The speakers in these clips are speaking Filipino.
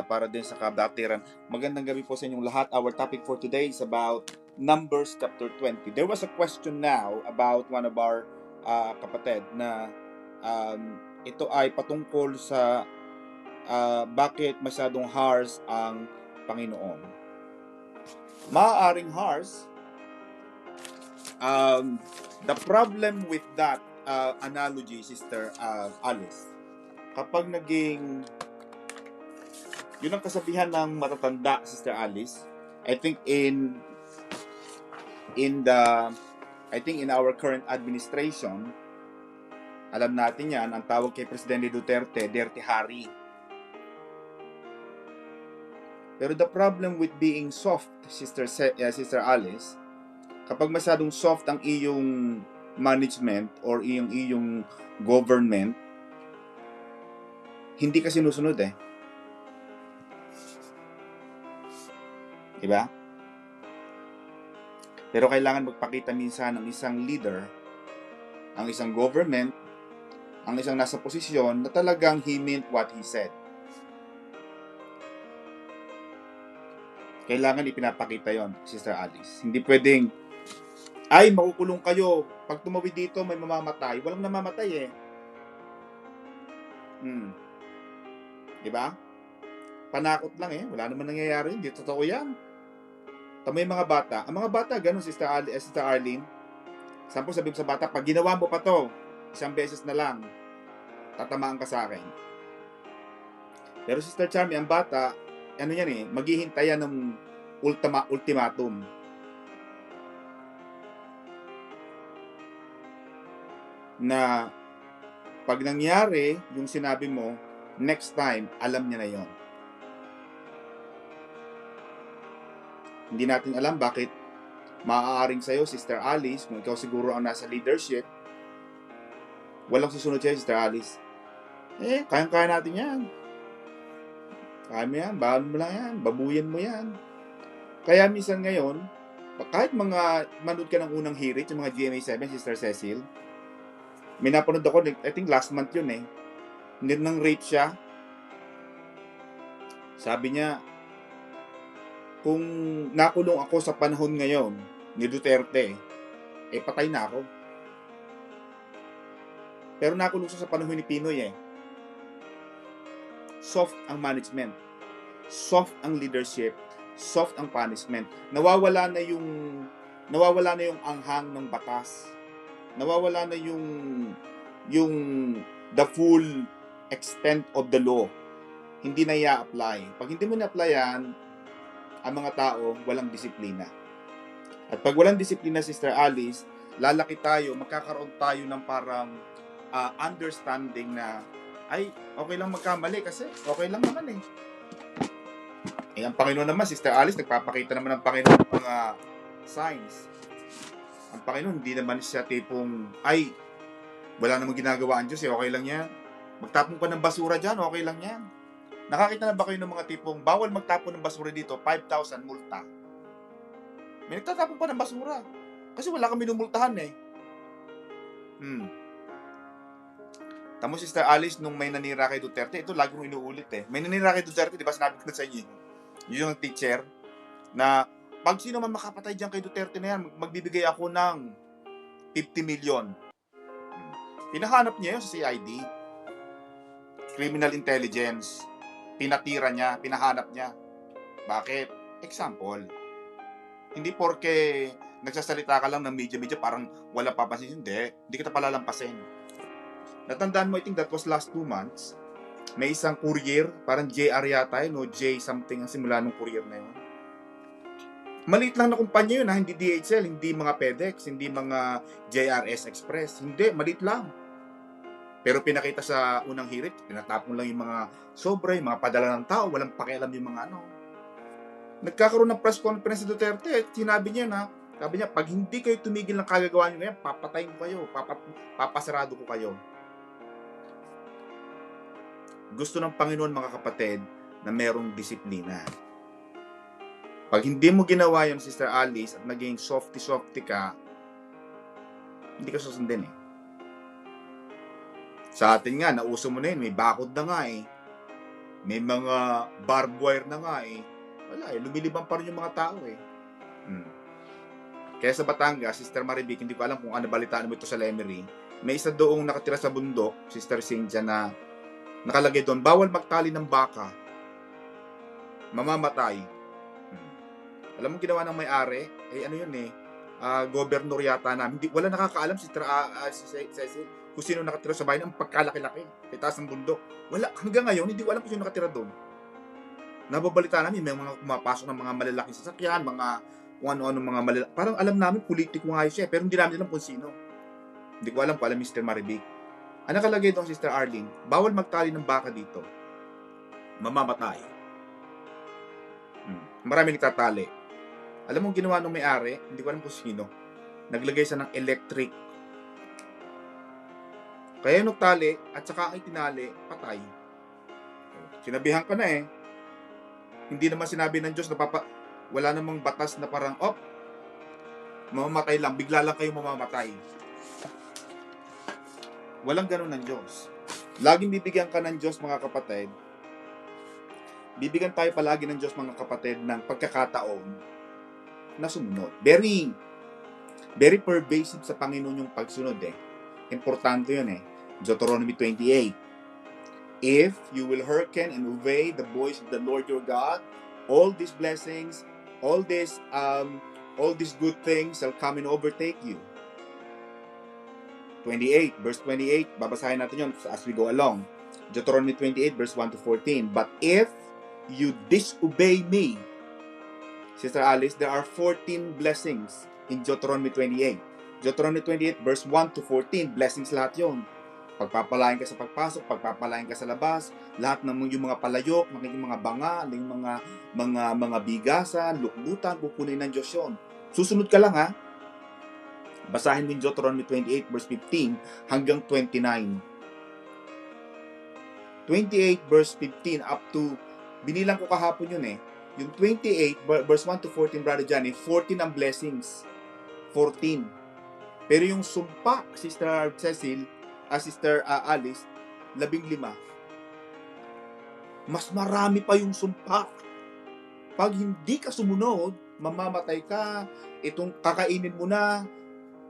para din sa kabatiran. Magandang gabi po sa inyong lahat. Our topic for today is about Numbers chapter 20. There was a question now about one of our kapatid na ito ay patungkol sa bakit masyadong harsh ang Panginoon. Maaaring harsh. The problem with that analogy, Sister Alice, kapag naging yun ang kasabihan ng matatanda, Sister Alice, I think in our current administration, alam natin yan, ang tawag kay Presidente Duterte, Dirty Harry. Pero the problem with being soft, Sister Alice, kapag masyadong soft ang iyong management or iyong government, hindi ka sinusunod eh. Diba? Pero kailangan magpakita minsan ng isang leader, ang isang government, ang isang nasa posisyon na talagang he meant what he said. Kailangan ipinapakita yon, Sister Alice. Hindi pwedeng, ay, makukulong kayo. Pag tumawid dito, may mamamatay. Walang namamatay eh. Diba? Panakot lang eh. Wala naman nangyayari. Hindi totoo yan. Tama yung mga bata. Ang mga bata, ganun, Sister Arlene. Sampo sabihin sa bata, pag ginawa mo pa to, isang beses na lang, tatamaan ka sa akin. Pero Sister Charmy, ang bata, ano yan eh, maghihintay yan ng ultimatum. Na pag nangyari yung sinabi mo, next time, alam niya na yon. Hindi natin alam bakit maaaring sa'yo, Sister Alice, kung ikaw siguro ang nasa leadership, walang susunod sa'yo, Sister Alice. Kayang-kaya natin yan. Kaya mo yan, bahan mo lang yan, babuyan mo yan. Kaya minsan ngayon, kahit manood ka ng unang hirit, yung mga GMA7, Sister Cecil, may napanood ako, I think last month yun eh. Hindi nang rape siya. Sabi niya, kung nakulong ako sa panahon ngayon ni Duterte, patay na ako. Pero nakulong siya sa panahon ni Pinoy eh. Soft ang management. Soft ang leadership. Soft ang punishment. Nawawala na yung anghang ng batas. Nawawala na yung the full extent of the law. Hindi na i-apply. Pag hindi mo na-applyan, ang mga tao walang disiplina. At pag walang disiplina, Sister Alice, lalaki tayo, magkakaroon tayo ng parang understanding na ay, okay lang magkamali kasi okay lang naman eh. Ang Panginoon naman, Sister Alice, nagpapakita naman ng Panginoon ng mga signs. Ang Panginoon, hindi naman siya tipong, ay, wala namang ginagawa ang Diyos eh, okay lang yan. Magtapon ka ng basura dyan, okay lang yan. Nakakita na ba kayo ng mga tipong, bawal magtapon ng basura dito, 5,000 multa? May nagtatapon pa ng basura. Kasi wala kami minumultahan eh. Tamo, Sister Alice, nung may nanira kay Duterte, ito lagi mong inuulit eh. May nanira kay Duterte, di ba sinabi ko na sa inyo? Yung teacher, na pag sino man makapatay dyan kay Duterte na yan, magbibigay ako ng 50 million. Pinahanap niya yun sa CID. Criminal Intelligence. Pinatira niya, pinahanap niya. Bakit? Example. Hindi porke nagsasalita ka lang ng media parang wala papansin. Hindi kita palalampasin. Natandaan mo, I think that was last 2 months. May isang courier, parang JR yata yun, no? J something ang simula ng courier na yun. Maliit lang na kumpanya yun, ha? Hindi DHL, hindi mga FedEx, hindi mga JRS Express. Hindi, maliit lang. Pero pinakita sa unang hirit, pinatapon lang yung mga sobra, yung mga padala ng tao, walang pakialam yung mga ano. Nagkakaroon ng press conference si Duterte, sinabi niya na, sabi niya, pag hindi kayo tumigil ng kagagawa niyo ngayon, papatayin ko kayo, papasarado ko kayo. Gusto ng Panginoon, mga kapatid, na merong disiplina. Pag hindi mo ginawa yun, Sister Alice, at naging softy-softy ka, hindi ka susundin eh. Sa atin nga, nauso mo na yun, may bakod na nga eh. May mga barbed wire na nga eh. Wala eh, lumilibang pa rin yung mga tao eh. Kaya sa Batangas, Sister Marivic, hindi ko alam kung ano balitaan mo ito sa Lemery, may isa doong nakatira sa bundok, Sister Cynthia, na nakalagay doon, bawal magtali ng baka, mamamatay. Alam mo ginawa ng may-ari? Eh ano yun eh, gobernur yata na. Hindi, wala nakakaalam, Sister Cecil, kung sino nakatira sa bahay ng pagkalaki-laki, itaas ng bundok. Wala, hanggang ngayon, hindi ko alam kung sino nakatira doon. Nababalita namin, may mga pumapasok ng mga malalaking sasakyan, mga kung ano-ano mga malalaking. Parang alam namin, politiko nga siya, pero hindi namin alam kung sino. Hindi ko alam kung alam Mr. Marivic. Ang nakalagay doon, Sister Arlene, bawal magtali ng baka dito. Mamamatay. Marami nagtatali. Alam mo ginawa ng may-ari, hindi ko alam kung sino. Naglagay siya ng electric. Kaya nung tali, at saka ay tinali, patay. Sinabihan ka na eh. Hindi naman sinabi ng Diyos na wala namang batas na parang, mamamatay lang, bigla lang kayo mamamatay. Walang ganun ng Diyos. Laging bibigyan ka ng Diyos, mga kapatid. Bibigyan tayo palagi ng Diyos, mga kapatid, ng pagkakataon na sumunod. Very, very pervasive sa Panginoon yung pagsunod eh. Importante yun eh. Deuteronomy 28. If you will hearken and obey the voice of the Lord your God, all these blessings, all these good things shall come and overtake you. 28, verse 28, babasahin natin yun as we go along. Deuteronomy 28, verse 1 to 14. But if you disobey me, Sister Alice, there are 14 blessings in Deuteronomy 28. Deuteronomy 28, verse 1 to 14, blessings lahat yun. Pagpapalain ka sa pagpasok, pagpapalain ka sa labas, lahat ng yung mga palayok, magiging mga banga, yung mga bigasan, luklutan, pupunin ng Diyos yun. Susunod ka lang ha. Basahin mo yung Deuteronomy 28 verse 15 hanggang 29. 28 verse 15 up to, binilang ko kahapon yun eh. Yung 28 verse 1 to 14, Brother Johnny, 14 ang blessings. 14. Pero yung sumpa, Sister Cecil, Sister Alice, 15. Mas marami pa yung sumpa. Pag hindi ka sumunod, mamamatay ka, itong kakainin mo na,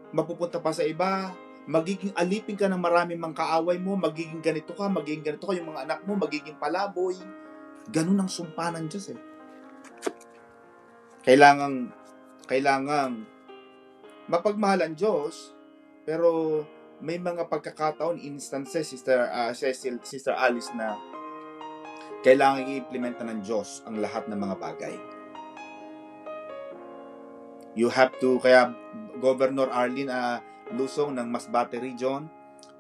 mapupunta pa sa iba, magiging alipin ka ng maraming mga kaaway mo, magiging ganito ka, yung mga anak mo, magiging palaboy. Ganun ang sumpa ng Diyos eh. Kailangang mapagmahal ang Diyos, pero may mga pagkakataon, instances, Sister Cecil, Sister Alice, na kailangan i-implementa ng Diyos ang lahat ng mga bagay. You have to, kaya Governor Arlene Lusong ng Masbate Region,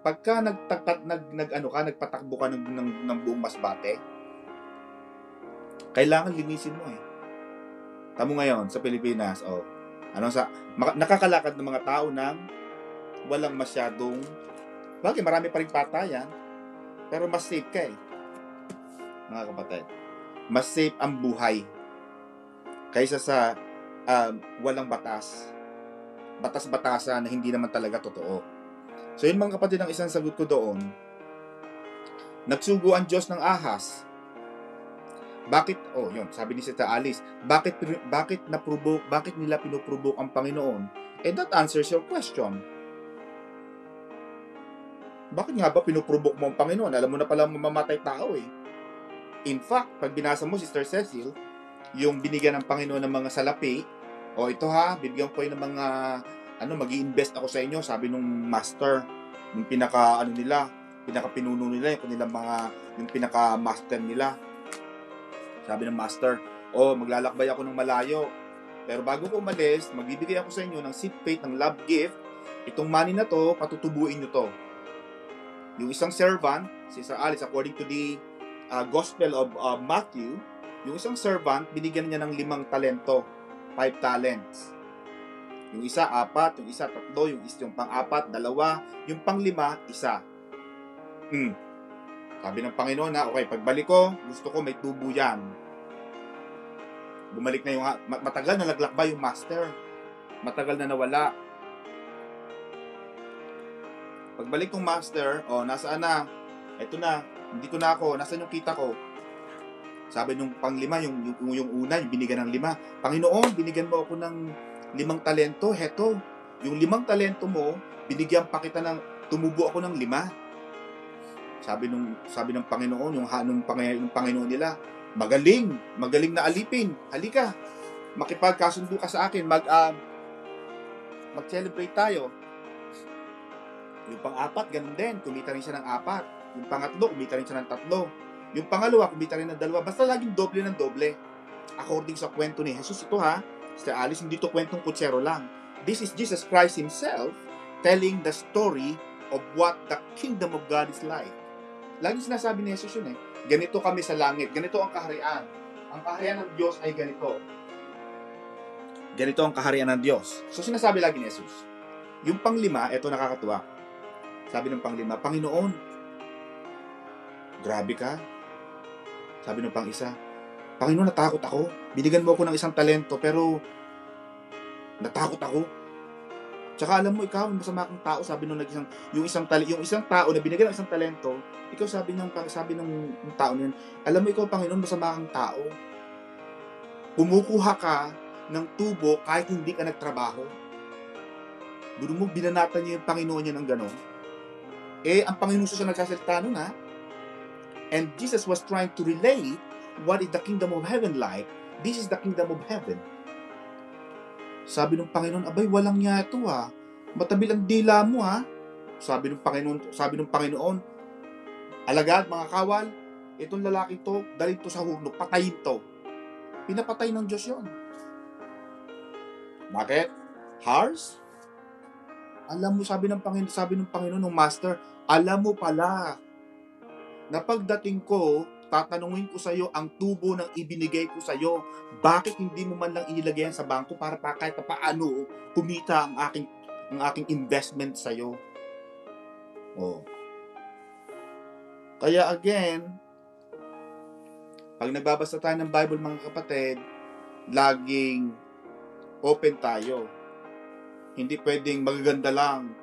pagka nagpatakbo ka ng buong Masbate, kailangan linisin mo eh. Tamo ngayon sa Pilipinas, nakakalakad ng mga tao ng walang masyadong, bagay marami pa rin patayan, pero mas safe ka eh, mga kapatid. Mas safe ang buhay kaysa sa walang batas. Batas-batasan na hindi naman talaga totoo. So yun mga kapatid, ang isang sagot ko doon. Nagsugo ang Diyos ng ahas. Bakit, yun, sabi ni Sister Alice, bakit nila pinuprovoke ang Panginoon? That answers your question. Bakit nga ba pinuprovoke mo ang Panginoon? Alam mo na pala mamamatay tao eh. In fact, pag binasa mo, Sister Cecil, yung binigyan ng Panginoon ng mga salapi, ito ha, bibigyan ko kayo ng mga, mag-i-invest ako sa inyo, sabi nung master, yung pinaka-pinuno nila, yung pinaka-master nila. Sabi ng master, maglalakbay ako ng malayo, pero bago ko umalis, magbibigay ako sa inyo ng seed faith, ng love gift. Itong money na to, patutubuin nyo to. Yung isang servant, Sister Alice, according to the Gospel of Matthew, yung isang servant, binigyan niya ng 5 talento, 5 talents. Yung isa, 4, yung isa, 3, yung pang-4, 2, yung pang-5, 1. Sabi ng Panginoon na, okay, pagbalik ko, gusto ko may tubo yan. Bumalik na yung, matagal na naglakbay yung master. Matagal na nawala. Pagbalik ng master, nasaan na? Ito na, hindi ko na ako, nasaan yung kita ko? Sabi nung panglima, yung una, yung binigyan ng 5. Panginoon, binigyan mo ako ng 5 talento. Heto, yung 5 talento mo, binigyan pa kita tumubo ako ng 5. Sabi ng Panginoon, yung Panginoon nila, magaling na alipin. Halika, makipagkasundo ka sa akin, mag-celebrate tayo. Yung pang-4, ganun din, kumita rin siya ng 4. Yung pangatlo, kumita rin siya ng 3. Yung pangalawa, kumita rin ng 2. Basta laging doble ng doble. According sa kwento ni Jesus, ito ha, Sister Alice, hindi to kwentong kutsero lang. This is Jesus Christ Himself telling the story of what the kingdom of God is like. Laging sinasabi ni Jesus yun eh. Ganito kami sa langit. Ganito ang kaharian. Ang kaharian ng Diyos ay ganito. Ganito ang kaharian ng Diyos. So sinasabi lagi ni Jesus. Yung pang-5, eto nakakatuwa. Sabi ng pang-5, Panginoon, grabe ka. Sabi ng pang-1, Panginoon, natakot ako. Binigyan mo ako ng 1 talento, pero natakot ako. Tsaka alam mo, ikaw, masama kang tao. Sabi nung yung isang tao na binigyan ng 1 talento, ikaw sabi ng tao niyan, alam mo, ikaw, Panginoon, masama kang tao. Kumukuha ka ng tubo kahit hindi ka nagtrabaho. Doon mo, binanatan niya yung Panginoon niya ng gano'n. Ang Panginoon siya nagsasalita nun, ha? And Jesus was trying to relate what is the kingdom of heaven like. This is the kingdom of heaven. Sabi ng Panginoon, abay, walang niya ito, ha? Matabil ang dila mo, ha? Sabi ng Panginoon, alagad, mga kawal, itong lalaki to, dalhin to sa hurno, patayin to. Pinapatay ng Diyos yun. Bakit? Harsh? Alam mo, sabi ng Panginoon, ng Master, alam mo pala, na pagdating ko, tatanungin ko sa iyo ang tubo ng ibinigay ko sa iyo. Bakit hindi mo man lang inilagay yan sa bangko para kahit paano kumita ang aking investment sa iyo? Oh. Kaya again, pag nagbabasa tayo ng Bible, mga kapatid, laging open tayo. Hindi pwedeng magaganda lang.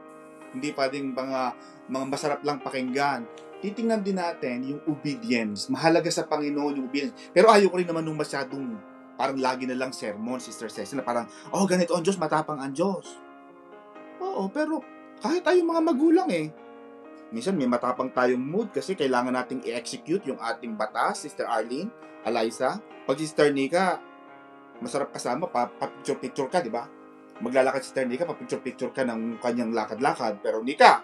Hindi pwedeng mga masarap lang pakinggan. Titingnan din natin yung obedience. Mahalaga sa Panginoon yung obedience. Pero ayoko rin naman nung masyadong parang lagi na lang sermon, Sister Cecil, na parang, ganito ang Diyos, matapang ang Diyos. Oo, pero kahit tayong mga magulang minsan may matapang tayong mood kasi kailangan nating i-execute yung ating batas, Sister Arlene, Eliza. Pag Sister Nika, masarap kasama, pa-picture-picture ka, di ba? Maglalakad si Sister Nika, pa-picture-picture ka ng kanyang lakad-lakad. Pero Nika,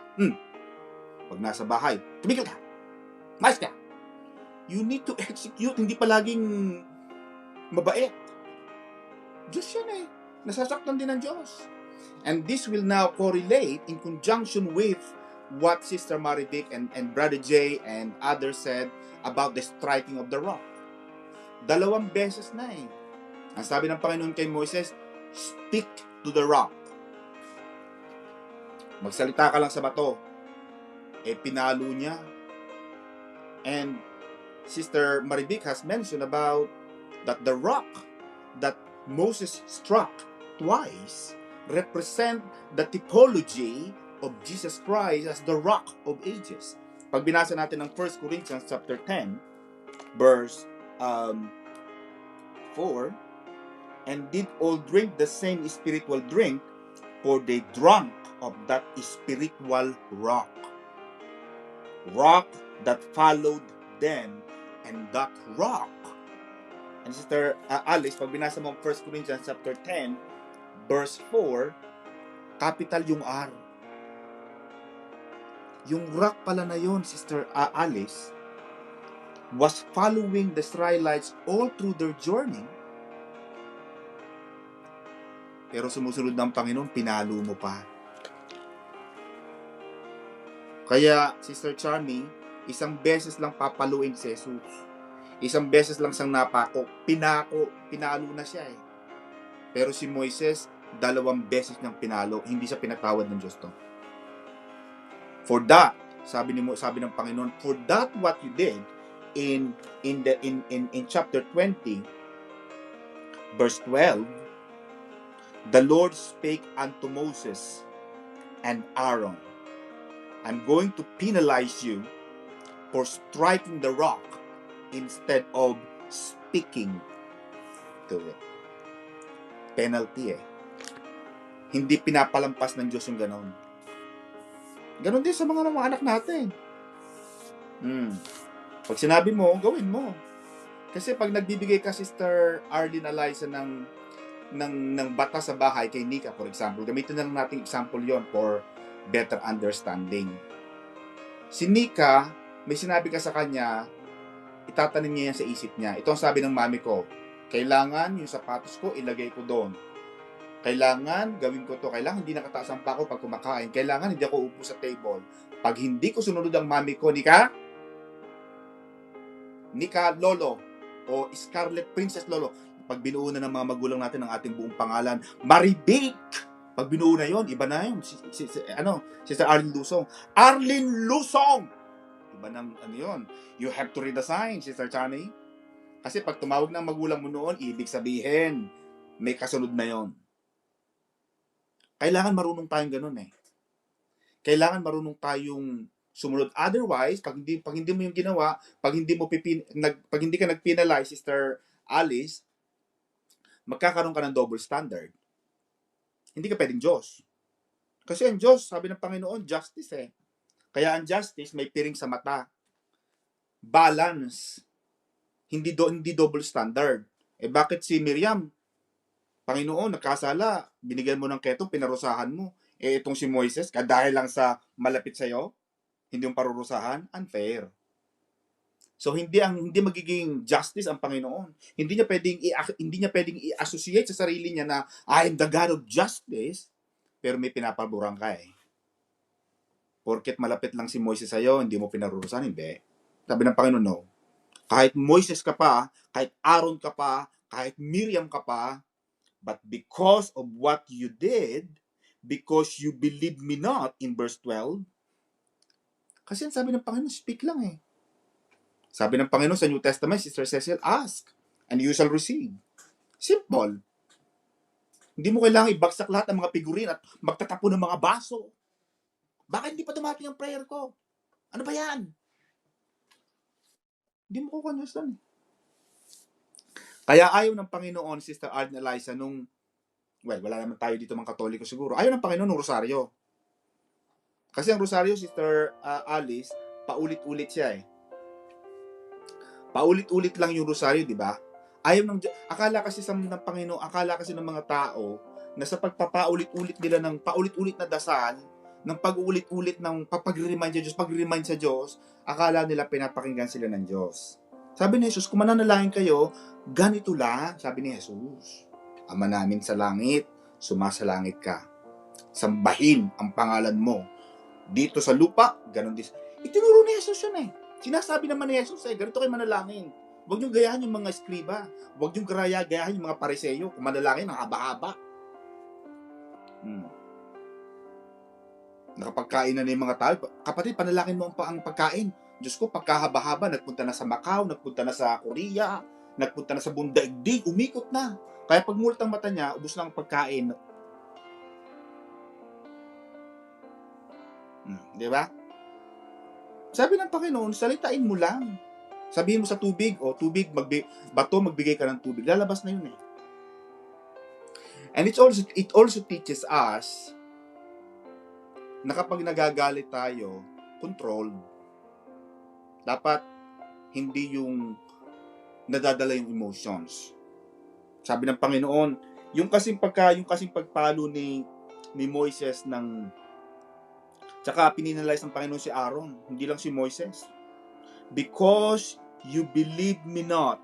pag nasa bahay, tumigil ka. Mais ka. You need to execute, hindi palaging mabait. Diyos yan Nasasaktan din ng Diyos. And this will now correlate in conjunction with what Sister Marivic and Brother Jay and others said about the striking of the rock. 2 beses na Ang sabi ng Panginoon kay Moises, speak to the rock. Magsalita ka lang sa bato. Pinalo niya. And Sister Marivic has mentioned about that the rock that Moses struck twice represent the typology of Jesus Christ as the rock of ages. Pag binasa natin ng 1 Corinthians chapter 10, verse 4, and did all drink the same spiritual drink, for they drank of that spiritual rock that followed them, and that rock. And Sister Alice, pag binasa mo 1 Corinthians chapter 10, verse 4, capital yung R. Yung rock pala na yun, Sister Alice, was following the Israelites all through their journey. Pero sumusunod ng Panginoon, pinalo mo pa. Kaya, Sister Charmy, isang beses lang papaluin si Jesus. Isang beses lang siyang napako. Pinalo na siya Pero si Moises, 2 beses niyang pinalo. Hindi siya pinatawad ng Diyos to. For that, sabi ng Panginoon, for that what you did in chapter 20, verse 12, the Lord spake unto Moses and Aaron, I'm going to penalize you for striking the rock instead of speaking to it. Penalty eh. Hindi pinapalampas ng Diyos yung ganon. Ganon din sa mga anak natin. Pag sinabi mo, gawin mo. Kasi pag nagbibigay ka, Sister Arlene Eliza, ng bata sa bahay kay Nika, for example, gamitin na lang natin example yon for better understanding. Si Nika, may sinabi ka sa kanya, itatanim niya yan sa isip niya. Ito ang sabi ng mami ko, kailangan yung sapatos ko, ilagay ko doon. Kailangan gawin ko to. Kailangan hindi nakataas ang pako pag kumakain. Kailangan hindi ako upo sa table. Pag hindi ko sunod ang mami ko, Nika Lolo, o Scarlet Princess Lolo, pag binuo na ng mga magulang natin ang ating buong pangalan, Maribik, pag binuo na yon, iba na yun. Sister Arlene Lusong. Arlene Lusong! Iba ng yon. You have to read the sign, Sister Chani. Kasi pag tumawag ng magulang mo noon, ibig sabihin, may kasunod na yon. Kailangan marunong tayong ganun eh. Kailangan marunong tayong sumunod. Otherwise, pag hindi mo yung ginawa, pag hindi ka nag-penalize, Sister Alice, magkakaroon ka ng double standard. Hindi ka pwedeng Diyos. Kasi ang Diyos, sabi ng Panginoon, justice eh. Kaya ang justice may piring sa mata. Balance. Hindi double standard. Eh bakit si Miriam, Panginoon, nagkasala, binigyan mo ng ketong, pinarusahan mo. Eh itong si Moises, dahil lang sa malapit sa'yo, hindi yung parurusahan, unfair. So hindi magiging justice ang Panginoon. Hindi niya pwedeng i-associate sa sarili niya na I am the God of justice, pero may pinapaborang ka eh. Porket malapit lang si Moises sa'yo, hindi mo pinarurusahan, hindi. Sabi ng Panginoon, no. Kahit Moises ka pa, kahit Aaron ka pa, kahit Miriam ka pa, but because of what you did, because you believe me not, in verse 12, kasi sabi ng Panginoon, speak lang eh. Sabi ng Panginoon sa New Testament, Sister Cecil, ask, and you shall receive. Simple. Hindi mo kailangan ibagsak lahat ng mga figurin at magtatapo ng mga baso. Bakit hindi pa dumating ang prayer ko? Ano ba yan? Hindi mo ko understand. Kaya ayaw ng Panginoon, Sister Arlene Eliza, wala naman tayo dito mga Katoliko siguro. Ayaw ng Panginoon ng rosaryo. Kasi ang rosaryo, Sister Alice, paulit-ulit siya eh. Paulit-ulit lang yung rosaryo, di ba? Akala kasi ng Panginoon, akala kasi ng mga tao na sa pagpapaulit-ulit nila ng paulit-ulit na dasal, ng pag-uulit-ulit ng pag-remind sa Diyos, akala nila pinapakinggan sila ng Diyos. Sabi ni Jesus, kung mananalangin kayo, ganito lang, sabi ni Jesus. Ama namin sa langit, sumasalangit ka. Sambahin ang pangalan mo. Dito sa lupa, ganun din. Itinuro ni Jesus yun eh. Sinasabi naman ni Jesus eh, ganito kayo manalangin. Huwag niyong gayahan yung mga eskriba. Huwag niyong gayahan yung mga pariseyo. Kung manalangin, ang haba-haba. Nakapagkain na yung mga tao. Kapatid, panalangin mo ang pagkain. Diyos ko, pagkahaba-haba, nagpunta na sa Macau, nagpunta na sa Korea, nagpunta na sa Bundaigdig, umikot na. Kaya pag mulat ang mata niya, ubos na ang pagkain. Di ba? Sabi ng Panginoon, salitain mo lang. Sabihin mo sa tubig, bato, magbigay ka ng tubig. Lalabas na yun eh. And it also teaches us na kapag nagagalit tayo, control. Dapat hindi yung nadadala yung emotions. Sabi ng Panginoon, yung kasing pagpalo ni Moises tsaka pininalize ng Panginoon si Aaron, hindi lang si Moises. Because you believe me not.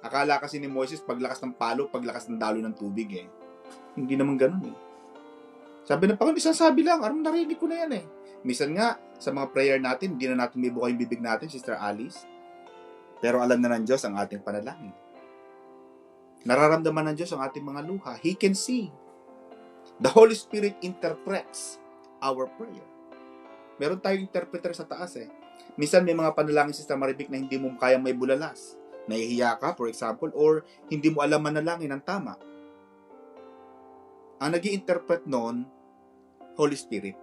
Akala kasi ni Moises, paglakas ng palo, paglakas ng dalo ng tubig eh. Hindi naman ganun eh. Sabi ng Panginoon, isang sabi lang, arang narinig ko na yan eh. Minsan nga, sa mga prayer natin, hindi na natin may buka yung bibig natin, Sister Alice. Pero alam na ng Diyos ang ating panalangin. Nararamdaman ng Diyos ang ating mga luha. He can see. The Holy Spirit interprets our prayer. Meron tayong interpreter sa taas eh. Minsan may mga panalangin, Sister Maribik, na hindi mo kayang may bulalas. Nahihiya ka, for example, or hindi mo alam manalangin ng tama. Ang nag-i-interpret noon, Holy Spirit.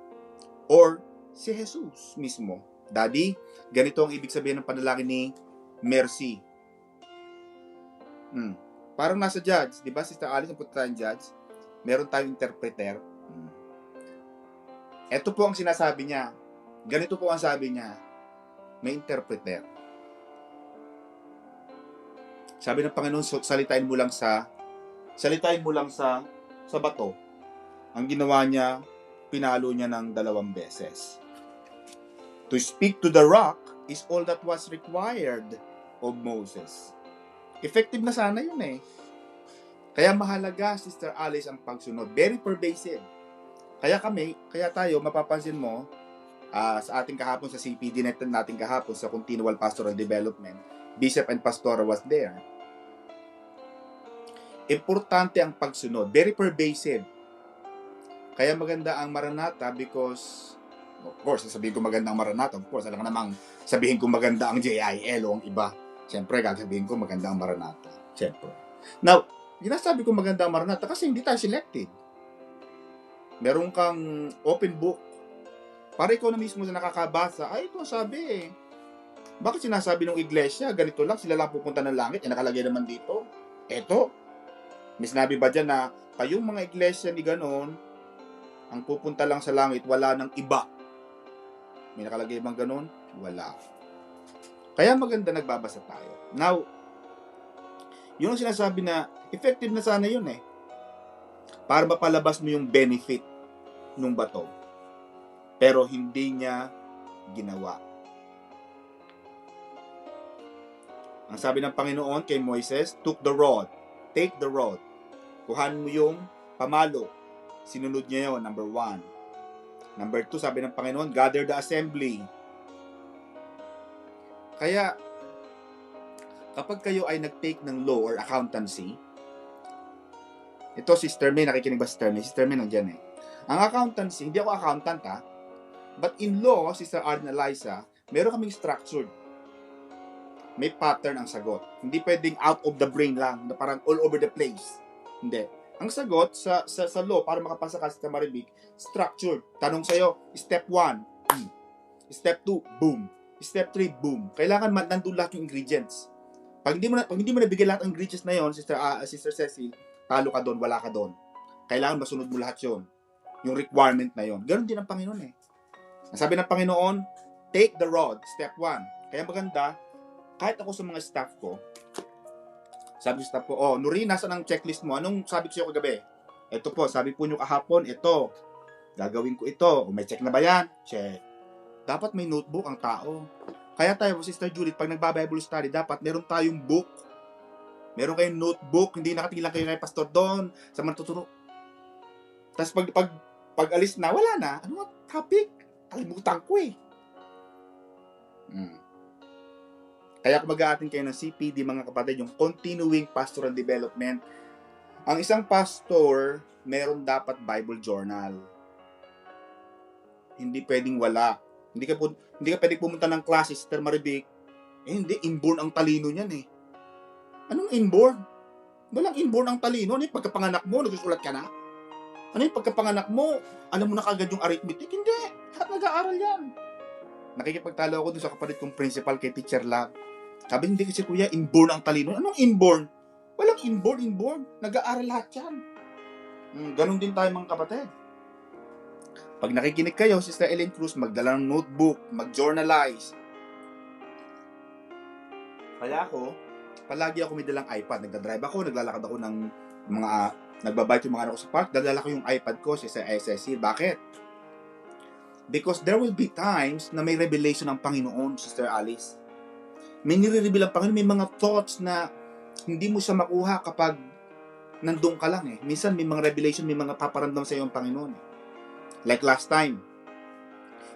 Or si Jesus mismo. Daddy, ganito ang ibig sabihin ng panalangin ni Mercy. Parang nasa Judge, di ba, Sister Alice, ang punta tayong Judge, meron tayong interpreter. Ito po ang sinasabi niya. Ganito po ang sabi niya. May interpreter. Sabi ng Panginoon, salitain mo lang sa bato. Ang ginawa niya, pinalo niya ng 2 beses. To speak to the rock is all that was required of Moses. Effective na sana yun eh. Kaya mahalaga, Sister Alice, ang pagsunod. Very pervasive. Kaya tayo, mapapansin mo, sa ating kahapon, sa CPD natin kahapon, sa Continual Pastoral Development, Bishop and Pastor was there. Importante ang pagsunod. Very pervasive. Kaya maganda ang Maranatha because, of course, sasabihin ko maganda ang Maranatha. Of course, alam ka namang sabihin ko maganda ang JIL o ang iba. Siyempre, sasabihin ko maganda ang Maranatha. Siyempre. Now, ginasabi ko maganda ang Maranatha kasi hindi tayo selected. Meron kang open book. Para ikaw na mismo na nakakabasa, ay, ito sabi eh. Bakit sinasabi ng iglesia, ganito lang, sila lang pupunta ng langit, nakalagay naman dito. Eto, may sinabi ba dyan na kayong mga iglesia ni ganon, ang pupunta lang sa langit, wala ng iba. May nakalagay bang ganon? Wala. Kaya maganda nagbabasa tayo. Now, yun ang sinasabi na, effective na sana yun eh. Para mapalabas mo yung benefit ng bato. Pero hindi niya ginawa. Ang sabi ng Panginoon kay Moises, take the rod. Kuhanin mo yung pamalo. Sinunod niya yun, number 1. Number 2, sabi ng Panginoon, gather the assembly. Kaya, kapag kayo ay nag-take ng law or accountancy, ito, Sister May, nakikinig ba Sister May? Sister May nandiyan eh. Ang accountancy, hindi ako accountant ha, but in law, Sister Arden Eliza, meron kaming structured. May pattern ang sagot. Hindi pwedeng out of the brain lang, na parang all over the place. Hindi. Ang sagot sa law, para makapasa ka sa Maribik, structured. Tanong sa'yo, step 1, step 2, boom. Step 3, boom. Kailangan nandun lahat yung ingredients. Pag hindi mo nabigay lahat ng ingredients na yon, Sister Cecil, talo ka doon, wala ka doon. Kailangan masunod mo lahat yon. Yung requirement na yon. Ganon din ang Panginoon eh. Sabi ng Panginoon, take the rod, step 1. Kaya maganda, kahit ako sa mga staff ko, sabi sa staff ko, Nuri, nasa ng checklist mo? Anong sabi ko sa'yo kagabi? Ito po, sabi po nyo kahapon, ito. Gagawin ko ito. May check na ba yan? Check. Dapat may notebook ang tao. Kaya tayo, Sister Judith, pag nagba-Bible study, dapat meron tayong book. Meron kayong notebook, hindi nakatingin lang kayo kay Pastor Don, sa matuturo. Tapos pag alis na, wala na. Ano nga topic? Kalimutan ko eh. Kaya kung mag-aatin kayo ng CPD, mga kapatid, yung Continuing Pastoral Development, ang isang pastor, meron dapat Bible journal. Hindi pwedeng wala. Hindi ka pwedeng pumunta ng klase, Sister Maribik. Hindi, inborn ang talino niyan eh. Anong inborn? Walang inborn ang talino. Ano yung pagkapanganak mo, nagsusulat ka na? Ano yung pagkapanganak mo, alam mo na kagad yung arithmetic? Hindi, lahat nag-aaral yan. Nakikipagtalo ako dun sa kapatid kong principal kay Teacher Lab. Sabi, hindi kasi kuya, inborn ang talino. Anong inborn? Walang inborn. Nag-aaral lahat yan. Ganon din tayo mga kapatid. Pag nakikinig kayo, Sister Ellen Cruz, magdala ng notebook, mag-journalize. Kaya palagi ako may dalang iPad. Nagdadrive ako, naglalakad ako ng mga, nagbabike yung mga anak ko sa park, dadala ko yung iPad ko sa SSC. Bakit? Because there will be times na may revelation ng Panginoon, Sister Alice. May nire-reveal ang Panginoon, may mga thoughts na hindi mo siya makuha kapag nandun ka lang eh. Minsan may mga revelation, may mga paparamdam sa iyo ang Panginoon eh. Like last time,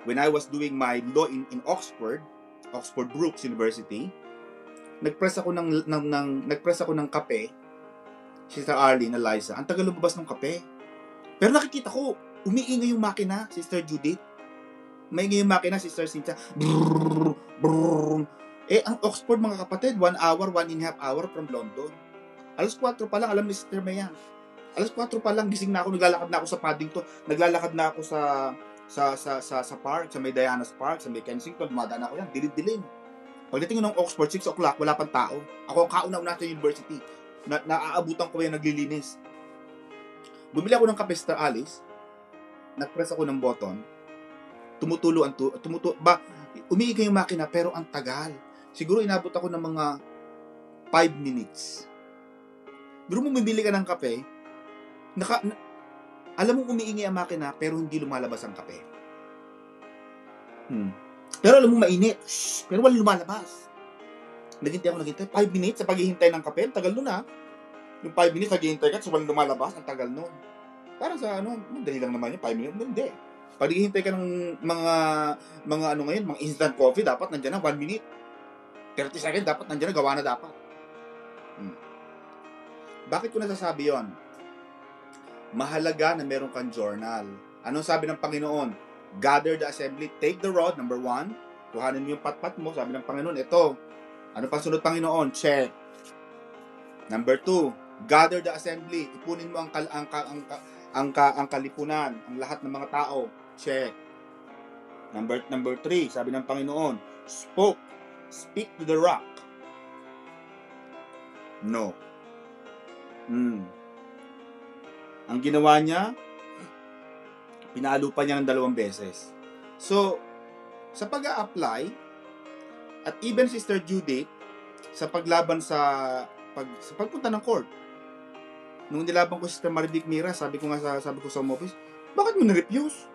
when I was doing my law in Oxford Brookes University, nagpress ako ng kape, Sister Arlene, Eliza. Ang tagal lumabas ng kape. Pero nakikita ko, umiingay yung makina, Sister Judith. Maingay yung makina, Sister Cynthia. Brrrr, brrrr. Ang Oxford, mga kapatid, 1 hour, 1.5 hour from London. Alas 4 pa lang, alam ni Sister Maya. Alas 4 pa lang, gising na ako, naglalakad na ako sa Paddington, naglalakad na ako sa sa park, sa may Diana's Park, sa may Kensington, dumadaan ako yan, dilim-dilim. Pagdating ng Oxford, 6 o'clock, wala pang tao. Ako ang kauna-una sa university. Naaabutan ko yung naglilinis. Bumili ako ng kape sa Alice, nag-press ako ng button, umiikay yung makina, pero ang tagal. Siguro inabot ako ng mga 5 minutes. Pero mo bumili ka ng kape, alam mo umiingi ang makina, pero hindi lumalabas ang kape. Pero alam mo mainit, pero wala lumalabas. Naghintay 5 minutes sa paghihintay ng kape, tagal nun ha. Yung 5 minutes naghihintay ka, so walang lumalabas, ang tagal nun. Parang sa dali lang naman yun, 5 minutes, hindi. Pag hihintay ka ng mga ngayon, mga instant coffee, dapat nandiyan na 1 minute. 30 seconds, dapat nandiyan na, gawa na dapat. Bakit ko nasasabi yon? Mahalaga na meron kang journal. Anong sabi ng Panginoon? Gather the assembly, take the rod, number 1. Kuhanin mo yung patpat mo, sabi ng Panginoon, ito. Ano pa sunod, Panginoon? Check. Number 2, gather the assembly. Ipunin mo ang kalipunan, ang lahat ng mga tao. Check. Number 3, sabi ng Panginoon, speak to the rock. No. Ang ginawa niya, pinalo pa niya ng 2 beses. So, sa pag-a-apply, at even Sister Judith, sa paglaban sa pagpunta ng court, nung nilaban ko si Sister Maridic Mira, sabi ko sa home office, bakit mo na-refuse?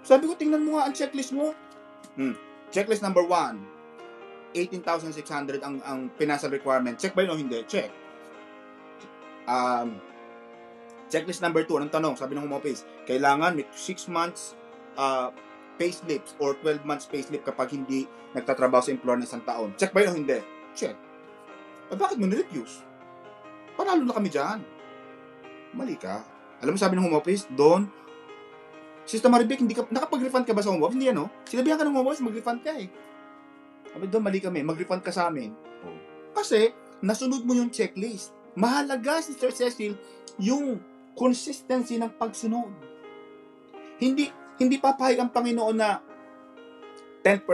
Sabi ko, tingnan mo nga ang checklist mo. Checklist number 1, 18,600 ang financial requirement. Check ba yun o hindi? Check. Checklist number 2, anong tanong? Sabi ng home office, kailangan may 6 months payslips or 12 months payslip kapag hindi nagtatrabaho sa employer ng 1 taon. Check ba yun o hindi? Check. Bakit mo na-refuse? Panalo na kami dyan. Mali ka. Alam mo, sabi ng home office, doon, Sister Maribec, nakapag-refund ka ba sa home office? Hindi, ano? Sinabihan ka ng home office, mag-refund ka eh. Sabi doon, mali kami, mag-refund ka sa amin. Kasi, nasunod mo yung checklist. Mahalaga, Sister Cecil, yung consistency ng pagsunod. Hindi papayag ang Panginoon na 10%.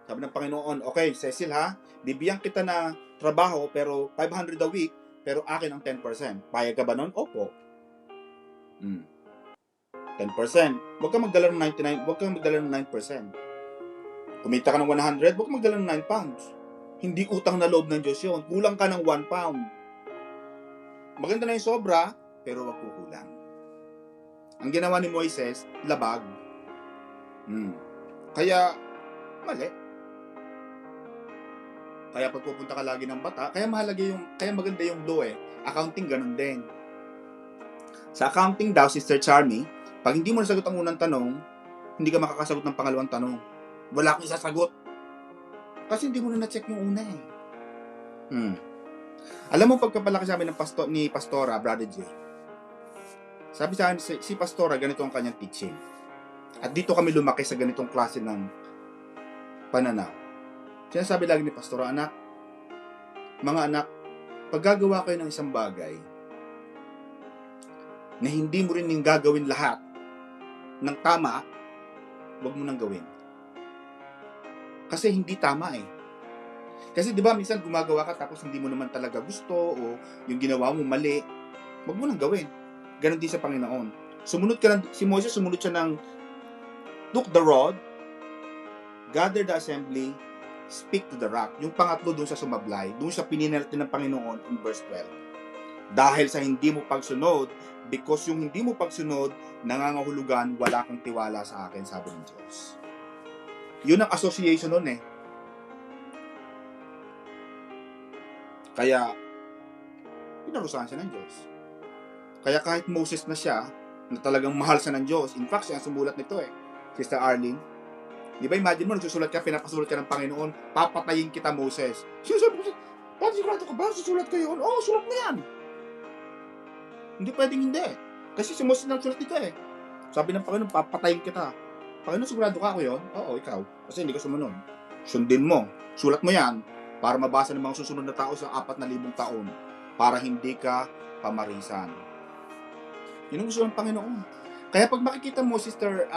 Sabi ng Panginoon, okay, Cecil ha, bibigyan kita na trabaho pero 500 a week, pero akin ang 10%. Payag ka ba nun? Opo. 10%. Huwag kang magdala ng 99, huwag kang magdala ng 9%. Kumita ka ng 100, huwag kang magdala ng 9 pounds. Hindi utang na loob ng Diyos yun. Kulang ka ng 1 pound. Maganda na yung sobra, pero wag kukulang. Ang ginawa ni Moises, labag. Kaya, mali. Kaya pag pupunta ka lagi ng bata, kaya maganda yung law eh. Accounting, ganun din. Sa accounting daw, Sister Charmy, pag hindi mo nasagot ang unang tanong, hindi ka makakasagot ng pangalawang tanong. Wala kang isasagot. Kasi hindi mo na na-check yung una eh. Alam mo, pagkapalaki sa amin ni Pastora, Brother J, sabi sa akin, si Pastora, ganito ang kanyang teaching. At dito kami lumaki sa ganitong klase ng pananaw. Sinasabi lagi ni Pastora, mga anak, pag gagawa kayo ng isang bagay, na hindi mo rin yung gagawin lahat ng tama, wag mo nang gawin. Kasi hindi tama eh. Kasi di ba minsan gumagawa ka tapos hindi mo naman talaga gusto o yung ginawa mo mali, wag mo nang gawin. Ganon din sa Panginoon. Si Moses sumunod siya ng took the rod, gather the assembly, speak to the rock. Yung pangatlo doon sa sumablay, doon sa pininalty ng Panginoon in verse 12. Dahil sa hindi mo pagsunod, because yung hindi mo pagsunod, nangangahulugan, wala kang tiwala sa akin, sabi ng Diyos. Yun ang association nun eh. Kaya, pinarusahan siya ng Diyos. Kaya kahit Moses na siya, na talagang mahal siya ng Diyos, in fact, siya ang sumulat nito eh, Sister Arlene. Di ba, imagine mo, nagsusulat ka, pinapasulat ka ng Panginoon, papatayin kita, Moses. Sinusulat mo, bakit sigurado ka ba? Susulat ko yun? Oo, sulat mo yan. Hindi pwedeng hindi. Kasi si Moses nagsulat dito eh. Sabi ng Panginoon, papatayin kita. Panginoon, sigurado ka ako yun? Oo, ikaw. Kasi hindi ka sumunod. Sundin mo. Sulat mo yan para mabasa ng mga susunod na tao sa 4,000 taon. Para hindi ka pamarisan. Yun ang gusto ng Panginoon. Kaya pag makikita mo, Sister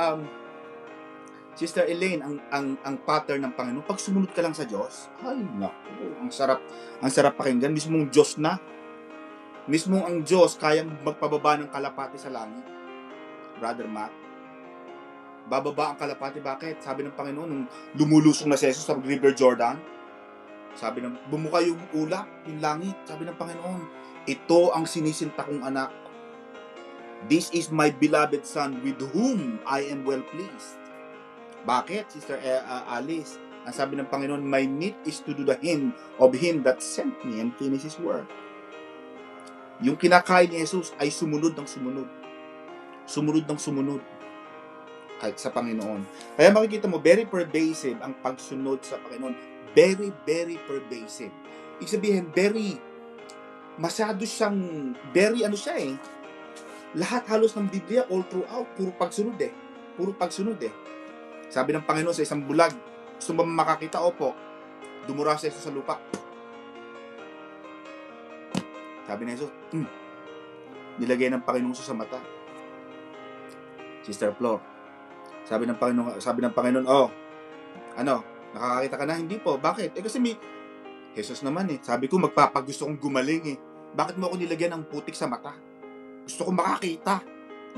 Elaine, ang pattern ng Panginoon, pag sumunod ka lang sa Diyos, ay naku, ang sarap pakinggan. Mismong Diyos na, mismong ang Diyos kayang magpababa ng kalapati sa langit. Brother Matt, bababa ang kalapati. Bakit? Sabi ng Panginoon, nung lumulusong na si Jesus sa River Jordan, sabi ng, bumuka yung ulap, yung langit. Sabi ng Panginoon, ito ang sinisinta kong anak. This is my beloved Son with whom I am well pleased. Bakit, Sister Alice? Ang sabi ng Panginoon, my meat is to do the him of him that sent me and finish his work. Yung kinakain ni Jesus ay sumunod ng sumunod. Sumunod ng sumunod. Kahit sa Panginoon. Kaya makikita mo, very pervasive ang pagsunod sa Panginoon. Very, very pervasive. Ibig sabihin, masyado siyang, lahat halos ng Biblia, all throughout, puro pagsunod eh. Puro pagsunod eh. Sabi ng Panginoon sa isang bulag, gusto mo makakita? Opo. Dumura si Jesus sa lupa. Sabi ni Jesus, nilagay ng Panginoon sa mata. Sister Flo, sabi ng Panginoon, nakakakita ka na? Hindi po. Bakit? Kasi Jesus naman eh. Sabi ko, magpapagusto kong gumaling eh. Bakit mo ako nilagyan ng putik sa mata? Gusto kong makakita.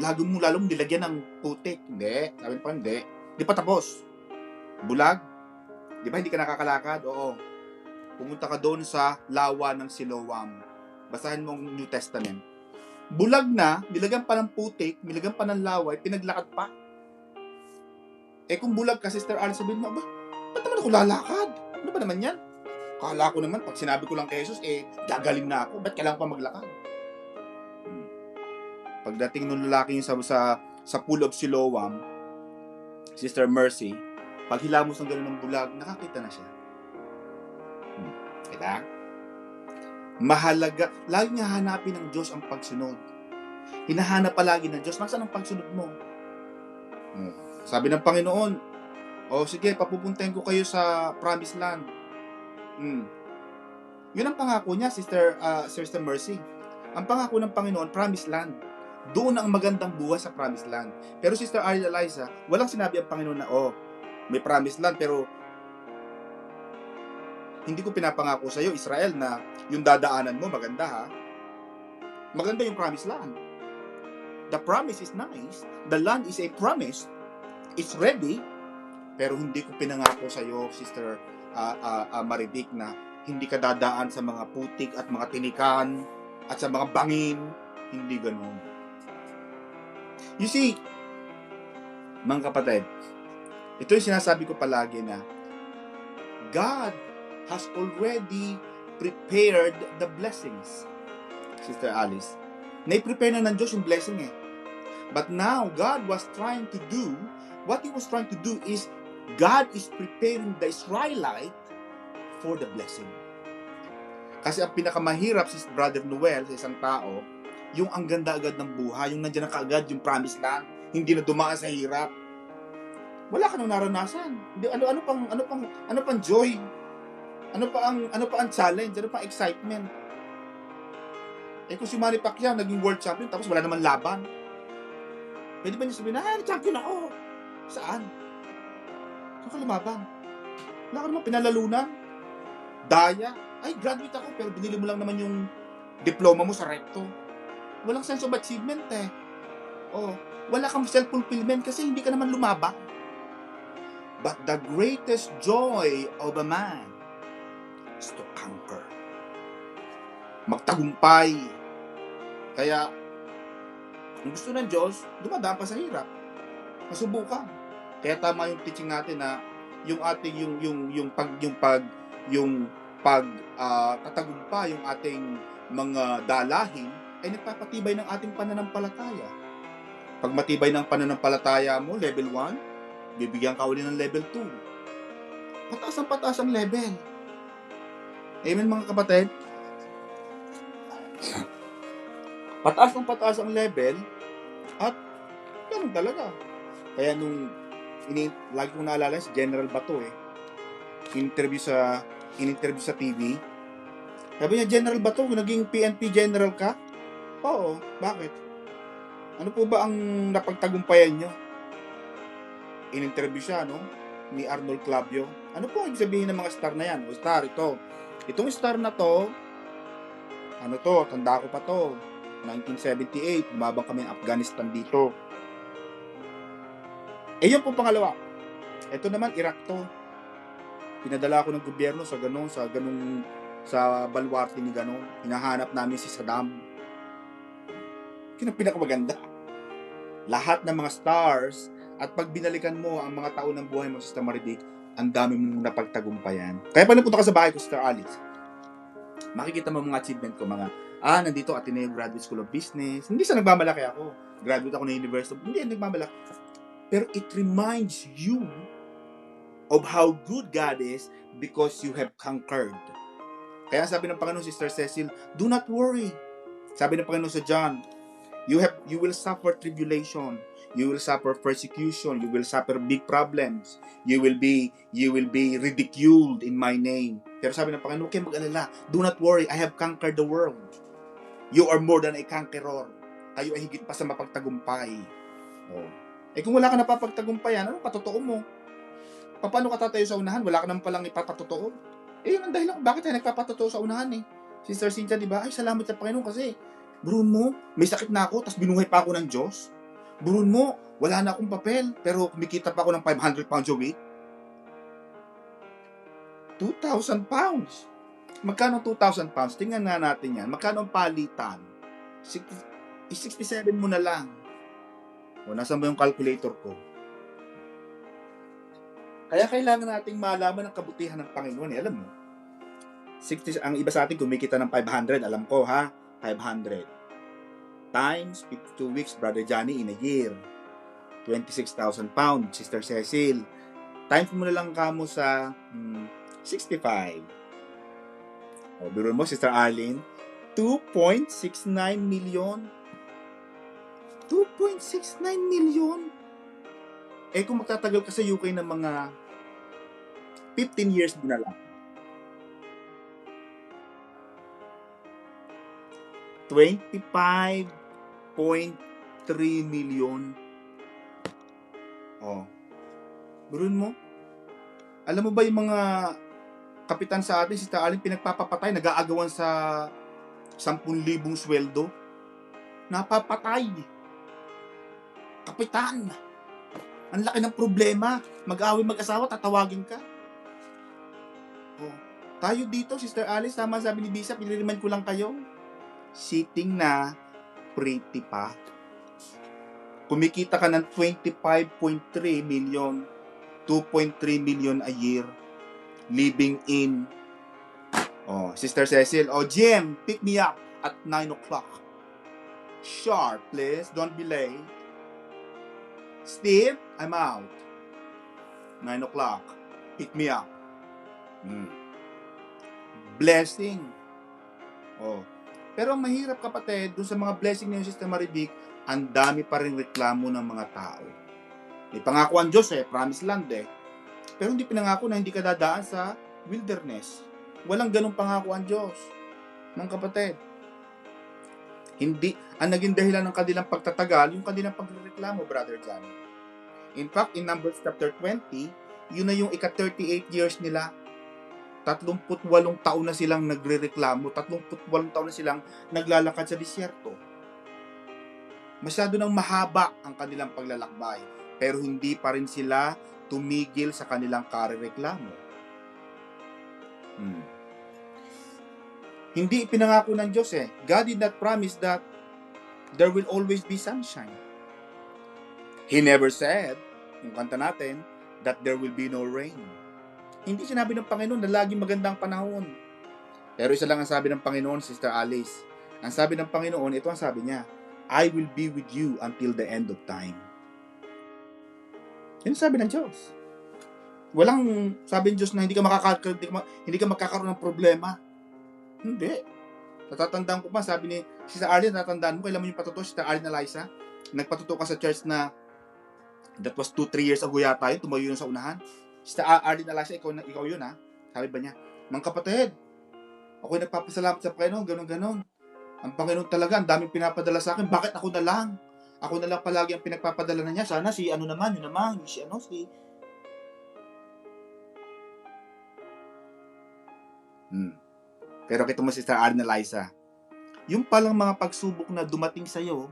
Lalong nilagyan ng putik. Hindi. Sabi pa, hindi. Di pa tapos. Bulag. Di ba hindi ka nakakalakad? Oo. Pumunta ka doon sa lawa ng Siloam. Basahin mo ang New Testament. Bulag na, nilagyan pa ng putik, nilagyan pa ng laway, pinaglakad pa. Kung bulag ka, Sister Alice, sabihin mo, ba't naman ako lalakad? Ano ba naman yan? Kala ko naman, pag sinabi ko lang kay Jesus, gagaling na ako. Ba't kailangan pa maglakad? Pagdating nung lalaki yung sa pool of Siloam, Sister Mercy, pag hilamos ng gano'n ng bulag, nakakita na siya. Kita? Mahalaga, lagi nga hanapin ng Diyos ang pagsunod. Hinahanap palagi ng Diyos, nasaan ang pagsunod mo? Sabi ng Panginoon, sige, papupuntahin ko kayo sa Promised Land. Yun ang pangako niya, Sister Mercy. Ang pangako ng Panginoon, Promised Land. Doon ang magandang buhay sa Promised Land. Pero Sister Ariel Eliza, walang sinabi ang Panginoon na, may Promised Land, pero hindi ko pinapangako sa iyo, Israel, na yung dadaanan mo, maganda ha. Maganda yung Promised Land. The promise is nice. The land is a promise. It's ready. Pero hindi ko pinangako sa iyo, Sister Marivic, na hindi ka dadaan sa mga putik at mga tinikan at sa mga bangin. Hindi ganoon. You see, mga kapatid, ito yung sinasabi ko palagi na God has already prepared the blessings. Sister Alice, nai-prepare na ng Diyos yung blessing eh. But now, God was trying to do, what He was trying to do is, God is preparing the Israelite for the blessing. Kasi ang pinakamahirap, si Brother Noel, sa isang tao, yung ang ganda agad ng buhay, yung nandiyan na kaagad yung Promised Land, hindi na dumaan sa hirap. Wala ka nang naranasan. Ano pang joy? Ano pa ang challenge? Ano pa ang excitement? Kung si Manny Pacquiao naging world champion tapos wala naman laban. Pwede ba niya sabihin na, champion ako? Saan? Saan ka lumaban? Wala ka naman pinalalunan. Daya. Ay, graduate ako pero binili mo lang naman yung diploma mo sa recto. Walang sense of achievement eh. Wala kang self-fulfillment kasi hindi ka naman lumaba. But the greatest joy of a man is to conquer. Magtagumpay. Kaya, ang gusto ng Diyos, dumadaan pa sa hirap. Masubukan. Kaya tama yung teaching natin na yung ating tatagumpay, yung ating mga dalahin ay nagpapatibay ng ating pananampalataya. Pag matibay ng pananampalataya mo, level 1, bibigyan ka uli ng level 2. Pataas ang level. Amen mga kapatid? Pataas ang level at ganun talaga. Kaya nung lagi kong naalala si General Bato in-interview sa TV. Sabi niya, General Bato, naging PNP General ka? Oo, bakit? Ano po ba ang napagtagumpayan nyo? In-interview siya, no? Ni Arnold Clavio. Ano po ang sabihin ng mga star na yan? O star, ito. Itong star na to, ano to, tanda ko pa to. 1978, lumabang kami ng Afghanistan dito. Yun po pangalawa. Ito naman, Iraq to. Pinadala ako ng gobyerno sa baluarte ni ganon. Hinahanap namin si Saddam. Yun ang pinakamaganda. Lahat ng mga stars, at pag binalikan mo ang mga taon ng buhay mo, Sister Marivic, ang dami mong napagtagumpayan. Kaya pag napunta ka sa bahay ko, Sister Alice, makikita mo mga achievement ko, nandito Ateneo Graduate School of Business. Hindi sa nagmamalaki ako. Graduate ako ng University of... Hindi, nagmamalaki. Pero it reminds you of how good God is because you have conquered. Kaya sabi ng Panginoon, Sister Cecil, do not worry. Sabi ng Panginoon sa John, you will suffer tribulation, you will suffer persecution, you will suffer big problems, you will be ridiculed in my name. Pero sabi ng Panginoon, okay, mag-alala, do not worry, I have conquered the world. You are more than a conqueror. Tayo ay higit pa sa mapagtagumpay. Kung wala ka napapagtagumpayan, ano patotoo mo? Paano ka tatayo sa unahan? Wala ka naman palang ipapatotoo. Yun ang dahilan bakit tayo nagpapatotoo sa unahan eh. Sister Cynthia, di ba? Ay, salamat sa Panginoon kasi burun mo, may sakit na ako, tapos binuhay pa ako ng Diyos. Burun mo, wala na akong papel, pero kumikita pa ako ng 500 pounds a week. 2,000 pounds. Magkano 2,000 pounds? Tingnan nga natin yan. Magkano ang palitan? 67 mo na lang. Nasaan ba yung calculator ko? Kaya kailangan nating malaman ang kabutihan ng Panginoon. Alam mo, ang iba sa atin kumikita ng 500. Alam ko ha, 500. Times 52 weeks, Brother Johnny, in a year. 26,000 pounds, Sister Cecil. Times mo na lang kamo sa 65. Biro mo, Sister Arlene, 2.69 million. 2.69 million. Kung magtatagal ka sa UK ng mga 15 years mo na lang. 25.3 million. Biruin mo. Alam mo ba yung mga kapitan sa atin, Sister Allen, pinagpapapatay, nag-aagawan sa 10,000 sweldo? Napapatay. Kapitan. Ang laki ng problema. Mag-away mag-asawa, tatawagin ka. Tayo dito, Sister Alice, tama sabi ni Bishop, piniriman ko lang kayo. Sitting na, pretty pa. Kumikita ka ng 25.3 million, 2.3 million a year, living in. Sister Cecil, Jim, pick me up at 9 o'clock. Sharp, please, don't be late. Steve, I'm out. 9 o'clock. Pick me up. Blessing. Pero ang mahirap, kapatid, dun sa mga blessing ng Sister Marivic, ang dami pa rin reklamo ng mga tao. May pangako ang Diyos promise land Pero hindi pinangako na hindi ka dadaan sa wilderness. Walang ganong pangako ang Diyos. Mga kapatid. Hindi, ang naging dahilan ng kanilang pagtatagal, yung kanilang pagreklamo, Brother John. In fact, in Numbers chapter 20, yun na yung ika-38 years nila. 38 taon na silang nagrereklamo, 38 taon na silang naglalakad sa disyerto. Masyado nang mahaba ang kanilang paglalakbay, pero hindi pa rin sila tumigil sa kanilang karereklamo. Hindi ipinangako ng Diyos God did not promise that there will always be sunshine. He never said, yung kanta natin, that there will be no rain. Hindi sinabi ng Panginoon na laging magandang panahon. Pero isa lang ang sabi ng Panginoon, Sister Alice. Ang sabi ng Panginoon, ito ang sabi niya, I will be with you until the end of time. Yan ang sabi ng Diyos. Walang sabi ng Diyos na hindi ka magkakaroon ng problema. Hindi. Natatandaan ko pa, sabi ni Sister Arlene, natatandaan mo, kailan mo yung patuto, Sister Arlene Eliza, nagpatuto ka sa church na that was 2-3 years ago yata yun, tumayo yun sa unahan. Sister Arlene Eliza, ikaw yun Sabi ba niya, mga kapatid, ako'y nagpapasalamat sa Panginoon, ganon. Ang Panginoon talaga, ang daming pinapadala sa akin, bakit ako na lang? Ako na lang palagi ang pinagpapadala na niya. Sana si ano naman, yun naman, si ano, si... Pero kita mo, Sister Arna Liza, yung palang mga pagsubok na dumating sa'yo,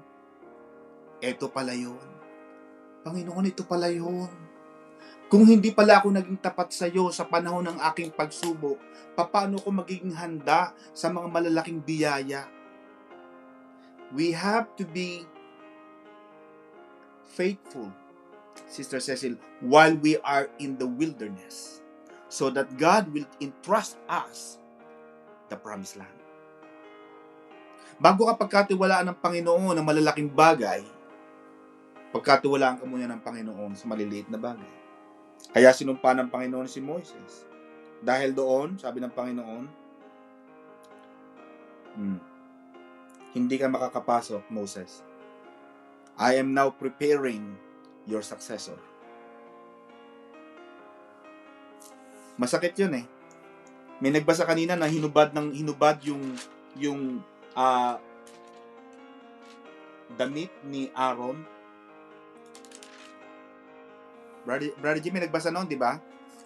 eto pala yun. Panginoon, ito pala yun. Kung hindi pala ako naging tapat sa'yo sa panahon ng aking pagsubok, paano ko magiging handa sa mga malalaking biyaya? We have to be faithful, Sister Cecil, while we are in the wilderness, so that God will entrust us the promised land. Bago ka pagkatiwalaan ng Panginoon ng malalaking bagay, pagkatiwalaan ka muna ng Panginoon sa maliliit na bagay. Kaya sinumpa ng Panginoon si Moises. Dahil doon, sabi ng Panginoon, hindi ka makakapasok, Moses. I am now preparing your successor. Masakit yun eh. May nagbasa kanina na hinubad yung damit ni Aaron. Brother Jimmy, nagbasa noon, di ba?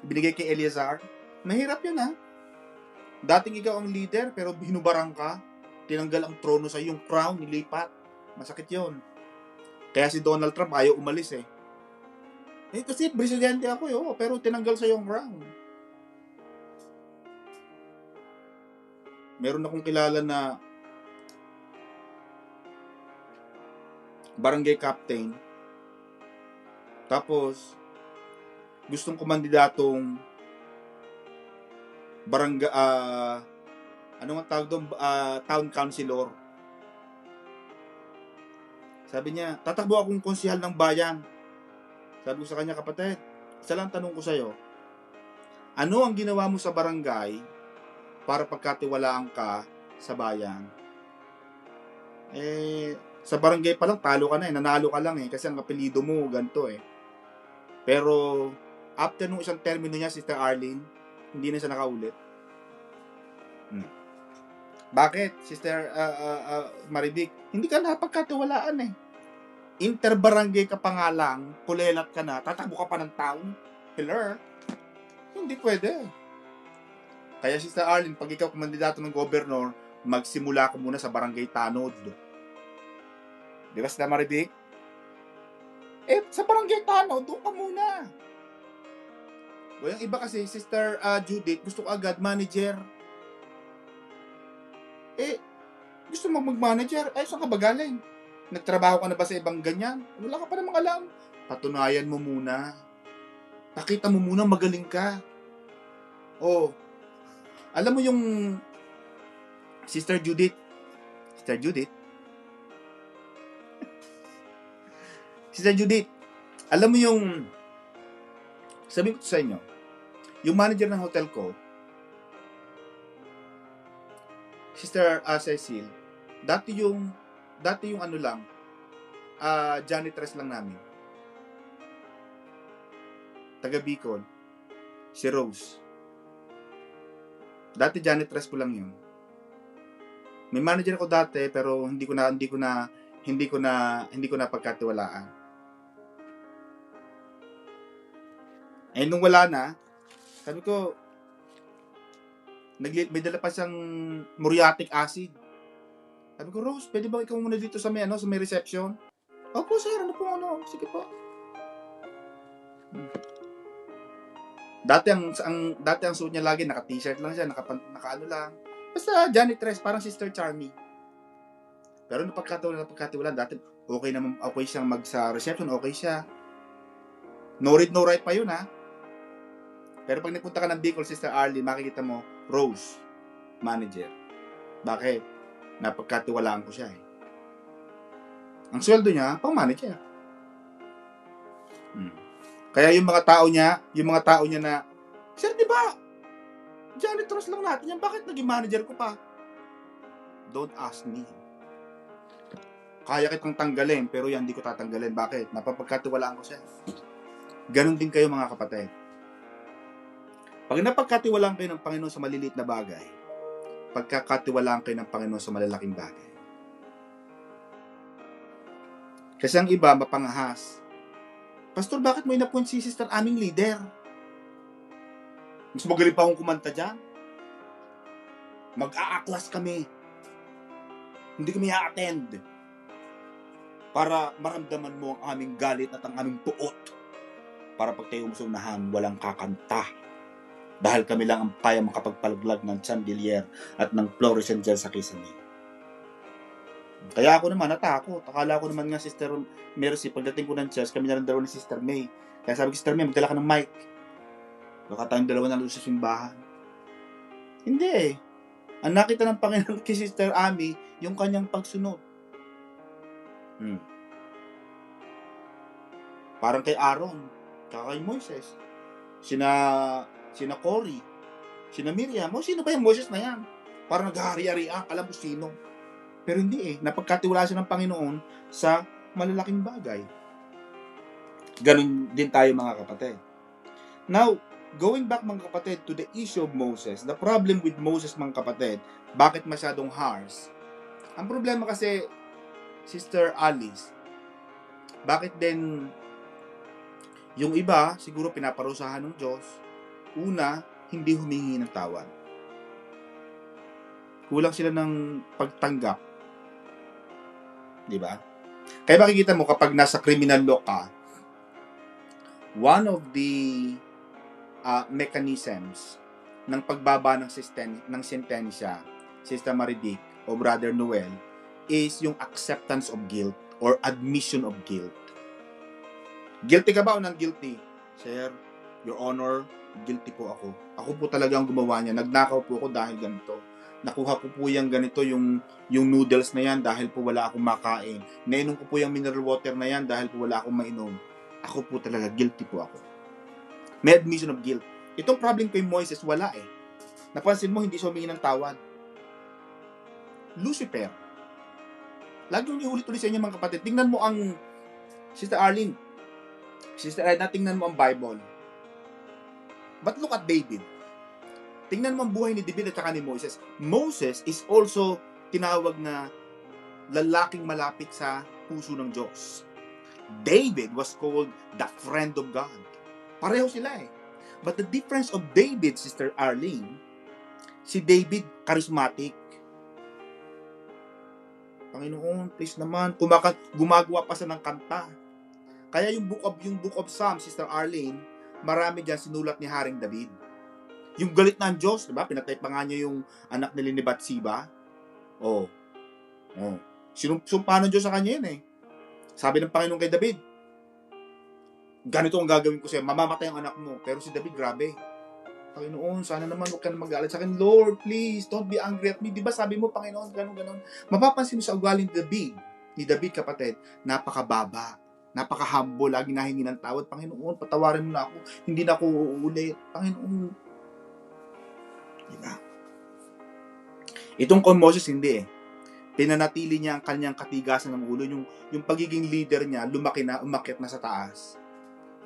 Binigay kay Eleazar. Mahirap yun ha. Dating ikaw ang leader, pero hinubarang ka. Tinanggal ang trono sa yung crown, nilipat. Masakit yun. Kaya si Donald Trump ayaw umalis eh. Kasi presidente ako pero tinanggal sa yung crown. Meron akong kilala na barangay captain. Tapos, gustong kumandidatong barangay, ano nga tawag doon, town councilor. Sabi niya, tatakbo akong konsihal ng bayan. Sabi ko sa kanya, kapatid, isa lang tanong ko sa'yo, ano ang ginawa mo sa barangay para pagkatiwalaan ka sa bayan? Sa barangay pa lang, talo ka na nanalo ka lang kasi ang apelido mo, ganito Pero, after nung isang termino niya, Sister Arlene, hindi na siya nakaulit. Bakit, Sister Maribik? Hindi ka napagkatiwalaan Interbarangay ka pa nga lang, kulelat ka na, tatakbo ka pa ng town. Hello? Hindi pwede. Kaya Sister Arlene, pag ikaw kumandidato ng gobernador, magsimula ka muna sa barangay Tanod. Di ba, Sister Maribik? Sa barangay Tanod, doon ka muna. O yung iba kasi, Sister Judith, gusto ko agad manager. Gusto mo mag-manager? Saan ka ba galing? Nagtrabaho ka na ba sa ibang ganyan? Wala ka pa namang alam. Patunayan mo muna. Pakita mo muna magaling ka. Alam mo yung Sister Judith? Sister Judith? Sister Judith, alam mo yung, sabi ko sa inyo, yung manager ng hotel ko, Sister Cecil, dati yung ano lang, janitress lang namin. Taga Bicol, si Rose. Dati janitress ko lang yun. May manager ako dati pero hindi ko na pagkatiwalaan. Nung wala na, sabi ko, may dala pa siyang muriatic acid. Sabi ko, Rose, pwede ba ikaw muna dito sa may reception? Opo, sir, sige po. Dati ang suot niya lagi, naka-t-shirt lang siya, naka-ano lang. Basta janitress, parang Sister Charmy. Pero napagkatiwalaan, dati okay siyang sa reception, okay siya. No read, no write pa yun Pero pag nagpunta ka ng Bicol, Sister Arlene, makikita mo, Rose, manager. Bakit? Napagkatiwalaan ko siya Ang sweldo niya, pang manager. Kaya yung mga tao niya na, sir, di ba? Janitress lang natin yan, bakit naging manager ko pa? Don't ask me. Kaya kitang tanggalin, pero yan, hindi ko tatanggalin. Bakit? Napapagkatiwalaan ko siya. Ganon din kayo mga kapatid. Pag napagkatiwalaan kayo ng Panginoon sa maliliit na bagay, pagkakatiwalaan kayo ng Panginoon sa malalaking bagay. Kasi ang iba, mapangahas. Pastor, bakit mo inappoint si Sister Aming leader? Mas magaling pa akong kumanta dyan. Mag-aaklas kami. Hindi kami a-attend. Para maramdaman mo ang aming galit at ang aming puot. Para pag tayo umusunahan, walang kakanta. Dahil kami lang ang kaya makapagpalaglag ng chandelier at ng fluorescent gel sa kisame. Kaya ako naman natakot. Akala ko naman nga Sister Mercy, pagdating ko ng church, kami na rin dalawa ni Sister May. Kaya sabi ko, Sister May, magdala ka ng mic. Baka tayong dalawa na doon sa simbahan. Hindi eh. Ang nakita ng Panginoon kay Sister Ami, yung kanyang pagsunod. Parang kay Aaron, kaya kay Moises. Sina Cory, sina Miriam. Sino ba yung Moses na yan? Parang naghahari-harian, alam mo sino. Pero hindi eh. Napagkatiwala siya ng Panginoon sa malalaking bagay. Ganun din tayo mga kapatid. Now, going back mga kapatid to the issue of Moses, the problem with Moses mga kapatid, bakit masyadong harsh? Ang problema kasi, Sister Alice, bakit din yung iba, siguro pinaparusahan ng Diyos, una, hindi humingi ng tawad. Kulang sila ng pagtanggap. Diba? Kaya makikita mo kapag nasa criminal law ka, one of the mechanisms ng pagbaba ng sentensya, Sister Maridic o Brother Noel, is yung acceptance of guilt or admission of guilt. Guilty ka ba o non-guilty? Sir, Your Honor, guilty po ako. Ako po talaga ang gumawa niya. Nagnakaw po ako dahil ganito. Nakuha ko po yung ganito, yung noodles na yan dahil po wala akong makain. Nainom ko po yung mineral water na yan dahil po wala akong mainom. Ako po talaga, guilty po ako. May admission of guilt. Itong problem kay Moises, wala eh. Napansin mo, hindi siya humingi ng tawad. Lucifer. Lagi yung iulit-ulit sa inyo mga kapatid. Tingnan mo ang Sister Arlene. Sister Edna, tingnan mo ang Bible. But look at David. Tingnan mo ang buhay ni David at saka ni Moses. Moses is also tinawag na lalaking malapit sa puso ng Diyos. David was called the friend of God. Pareho sila eh. But the difference of David, Sister Arlene, si David, charismatic. Panginoon, please naman, gumagawa pa siya ng kanta. Kaya yung book of Psalms, Sister Arlene, marami dyan sinulat ni Haring David. Yung galit ng Diyos, diba? Pinatay pa nga niya yung anak ni Bathsheba. Sinumpa ng Diyos sa kanya yun eh. Sabi ng Panginoon kay David, ganito ang gagawin ko sa'yo, mamamatay ang anak mo. Pero si David, grabe. Panginoon, sana naman huwag ka na magalit sa akin. Lord, please, don't be angry at me. Diba sabi mo, Panginoon, ganon. Mapapansin mo sa ugali ni David kapatid, napakababa. Napaka-humble, lagi nahingi ng tawad. Panginoon, patawarin mo na ako. Hindi na ako uulit. Panginoon. Diba? Itong kay Moses, hindi eh. Pinanatili niya ang kanyang katigasan ng ulo. Yung pagiging leader niya, umakyat na sa taas.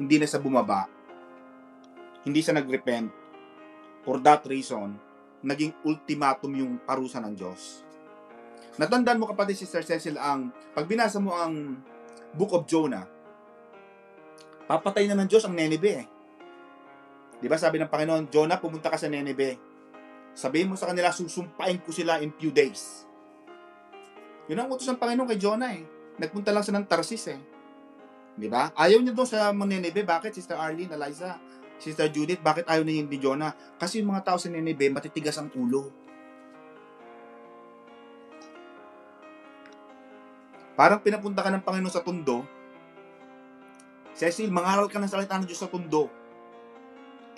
Hindi na sa bumaba. Hindi siya nag-repent. For that reason, naging ultimatum yung parusa ng Diyos. Natandaan mo kapatid, Sister Cecil, pag binasa mo ang Book of Jonah, papatay na ng Diyos ang Nineveh eh. Diba sabi ng Panginoon, Jonah, pumunta ka sa Nineveh. Sabihin mo sa kanila, susumpain ko sila in few days. Yun ang utos ng Panginoon kay Jonah eh. Nagpunta lang siya ng Tarsis eh. Diba? Ayaw niya doon sa Nineveh. Bakit, Sister Arlene, Eliza, Sister Judith, bakit ayaw niya ni Jonah? Kasi yung mga tao sa Nineveh, matitigas ang ulo. Parang pinapunta ka ng Panginoon sa tundo. Cecil, mangaral ka ng salita ng Diyos sa tundo.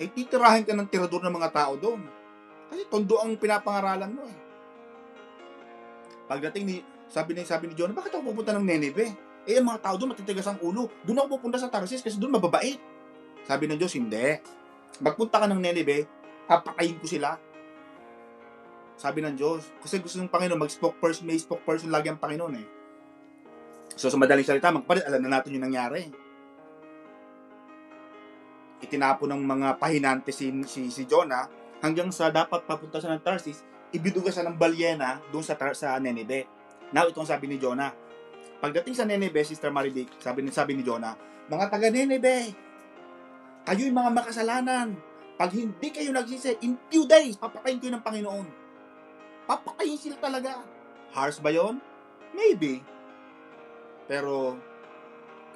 Eh, titirahin ka ng tirador ng mga tao doon. Kasi tundo ang pinapangaralan mo eh. Pagdating sabi ni Jonah, bakit ako pupunta ng Nineveh? Eh, ang mga tao doon matitigas ang ulo. Doon ako pupunta sa Tarsis kasi doon mababait. Sabi ng Diyos, hindi. Magpunta ka ng Nineveh, papakain ko sila. Sabi ng Diyos. Kasi gusto ng Panginoon, may spokesperson lagi ang Panginoon eh. So sa madaling salita, magpapalit, alam na natin yung nangyari. Itinapo ng mga pahinante si Jonah hanggang sa dapat papunta siya ng Tarsis, ibiduga siya ng balyena doon sa Nineveh. Now, ito ang sabi ni Jonah, Pagdating sa Nineveh, Sister Marivic, sabi ni Jonah, mga taga Nineveh, kayo yung mga makasalanan. Pag hindi kayo nagsisi, in few days, papatayin kayo ng Panginoon. Papatayin sila talaga. Harsh ba yun? Maybe. Pero,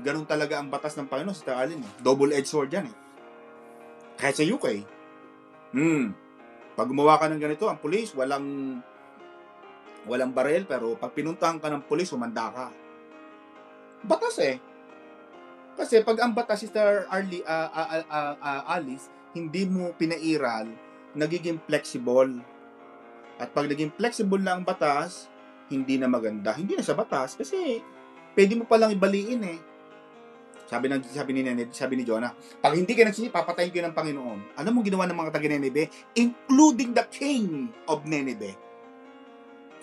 ganun talaga ang batas ng Panginoon, Sister Alin. Double-edged sword yan eh. Kahit sa UK. Pag gumawa ka ng ganito, ang pulis, walang barel, pero pag pinuntahan ka ng pulis, humanda ka. Batas eh. Kasi pag ang batas, Sister Alice, hindi mo pinairal, nagiging flexible. At pag naging flexible na ang batas, hindi na maganda. Hindi na sa batas kasi pwede mo palang ibaliin eh. Sabi ni Jonah, pag hindi ka nagsisi, papatayin kayo ng Panginoon. Alam mo ginawa ng mga taga-Nineveh, including the king of Nineveh.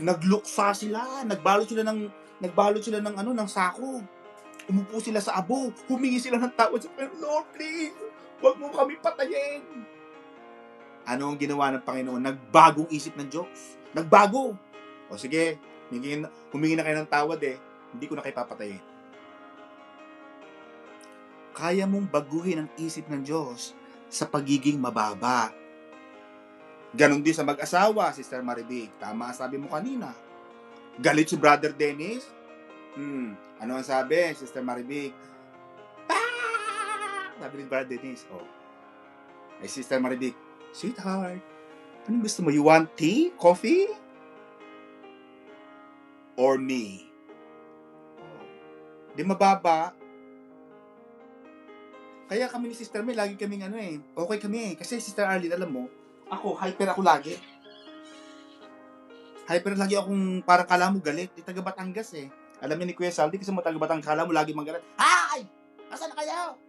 Nagluksa sila, nagbalot sila ng sako. Umupo sila sa abo, humingi sila ng tawad sa Panginoon, Lord, please, huwag mo kami patayin. Ano ang ginawa ng Panginoon? Nagbagong isip ng Diyos. Nagbago. O sige, humingi na kayo ng tawad eh, hindi ko na kayo papatayin. Kaya mong baguhin ang isip ng Diyos sa pagiging mababa. Ganon din sa mag-asawa, Sister Marivic. Tama sabi mo kanina. Galit si Brother Dennis? Ano ang sabi, Sister Marivic? Sabi ni Brother Dennis. Ay, Sister Marivic, sweetheart, anong gusto mo? You want tea? Coffee? Or me? Di mababa. Kaya kami ni Sister May, lagi kaming okay kami eh. Kasi Sister Arlene, alam mo, hyper ako lagi. Hyper lagi akong parang kala mo galit. Taga Batangas eh. Alam niya ni Kuya Saldi, kasi mo taga Batangas, kala mo lagi magalit. Ay! Asan na kayo?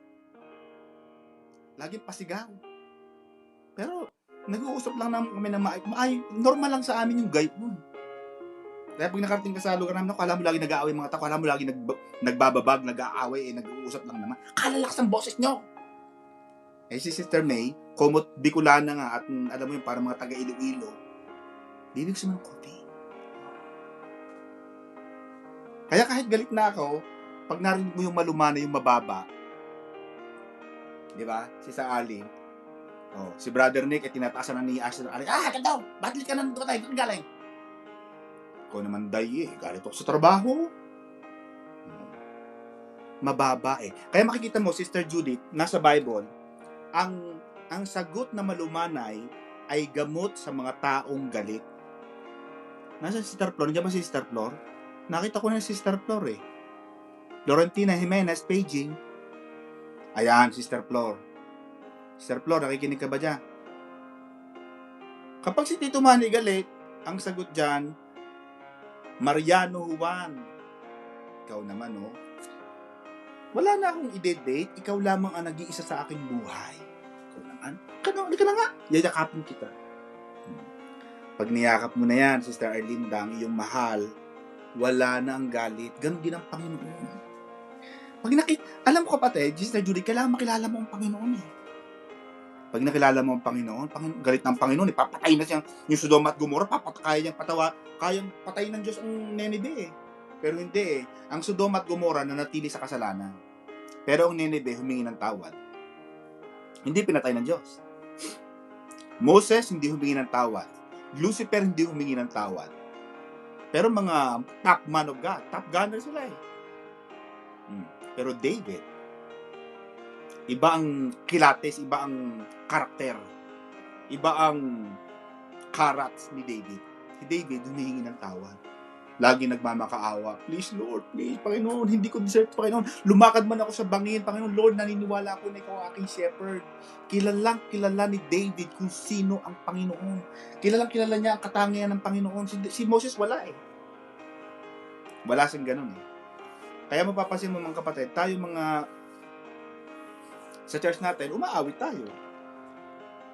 Lagi pasigaw. Pero, nag-uusap lang naman kami na normal lang sa amin yung gayp mo. Kaya pag nakarating ka sa lugar namin, kala mo lagi nag-aaway mga tao, kala mo lagi nagbababag, nag-aaway, nag-uusap lang naman. Kalalakas ang boses nyo! Eh si Sister May, kumot Bicolana nga, at alam mo yung parang mga taga Iloilo, bibig gusto mo ng coffee. Kaya kahit galit na ako, pag narinig mo yung malumana, yung mababa, di ba? Si Sa Alin, si Brother Nick, tinataasan na ni Ashley Alin, gandaw! Ba't ka na nandito tayo? Doon galing? Ikaw naman, Day, galit ako sa trabaho. Mababa eh. Kaya makikita mo, Sister Judith, nasa Bible, ang sagot na malumanay ay gamot sa mga taong galit. Nasa Sister Flor, nandiyan ba si Sister Flor? Nakita ko na si Sister Flor eh. Florentina Jimenez, paging. Ayan, Sister Flor. Sister Flor, nakikinig ka ba dyan? Kapag si Tito Manny galit, ang sagot dyan, Mariano Juan. Ikaw naman, wala na akong i-date, ikaw lamang ang nag-iisa sa aking buhay. Ikaw naman, hindi ka na nga, yayakapin kita. Pag niyakap mo na yan, Sister Arlinda, ang iyong mahal, wala na ang galit. Ganon din ang Panginoon. Alam ko kapatid, Sister Judy, kailangan makilala mo ang Panginoon eh. Pag nakilala mo ang Panginoon, galit ng Panginoon, ipapatay na siya yung Sodoma at Gomorrah, kayang patayin ng Diyos ang Nineveh eh. Pero hindi eh. Ang Sodoma at Gomorrah nanatili sa kasalanan. Pero ang Nineveh humingi ng tawad. Hindi pinatay ng Diyos. Moses hindi humingi ng tawad. Lucifer hindi humingi ng tawad. Pero mga top man of God, top gunner sila eh. Pero David, iba ang kilates, iba ang karakter, iba ang karats ni David. Si David humihingi ng tawad. Lagi nagmamakaawa. Please Lord, please Panginoon, hindi ko deserve Panginoon. Lumakad man ako sa bangin, Panginoon, Lord, naniniwala ako na ikaw ang aking shepherd. Kilala ni David kung sino ang Panginoon. Kilala niya ang katangian ng Panginoon. Si Moses wala eh. Wala siyang ganun eh. Kaya mapapansin mo mga kapatid, tayo mga sa church natin, umaawit tayo.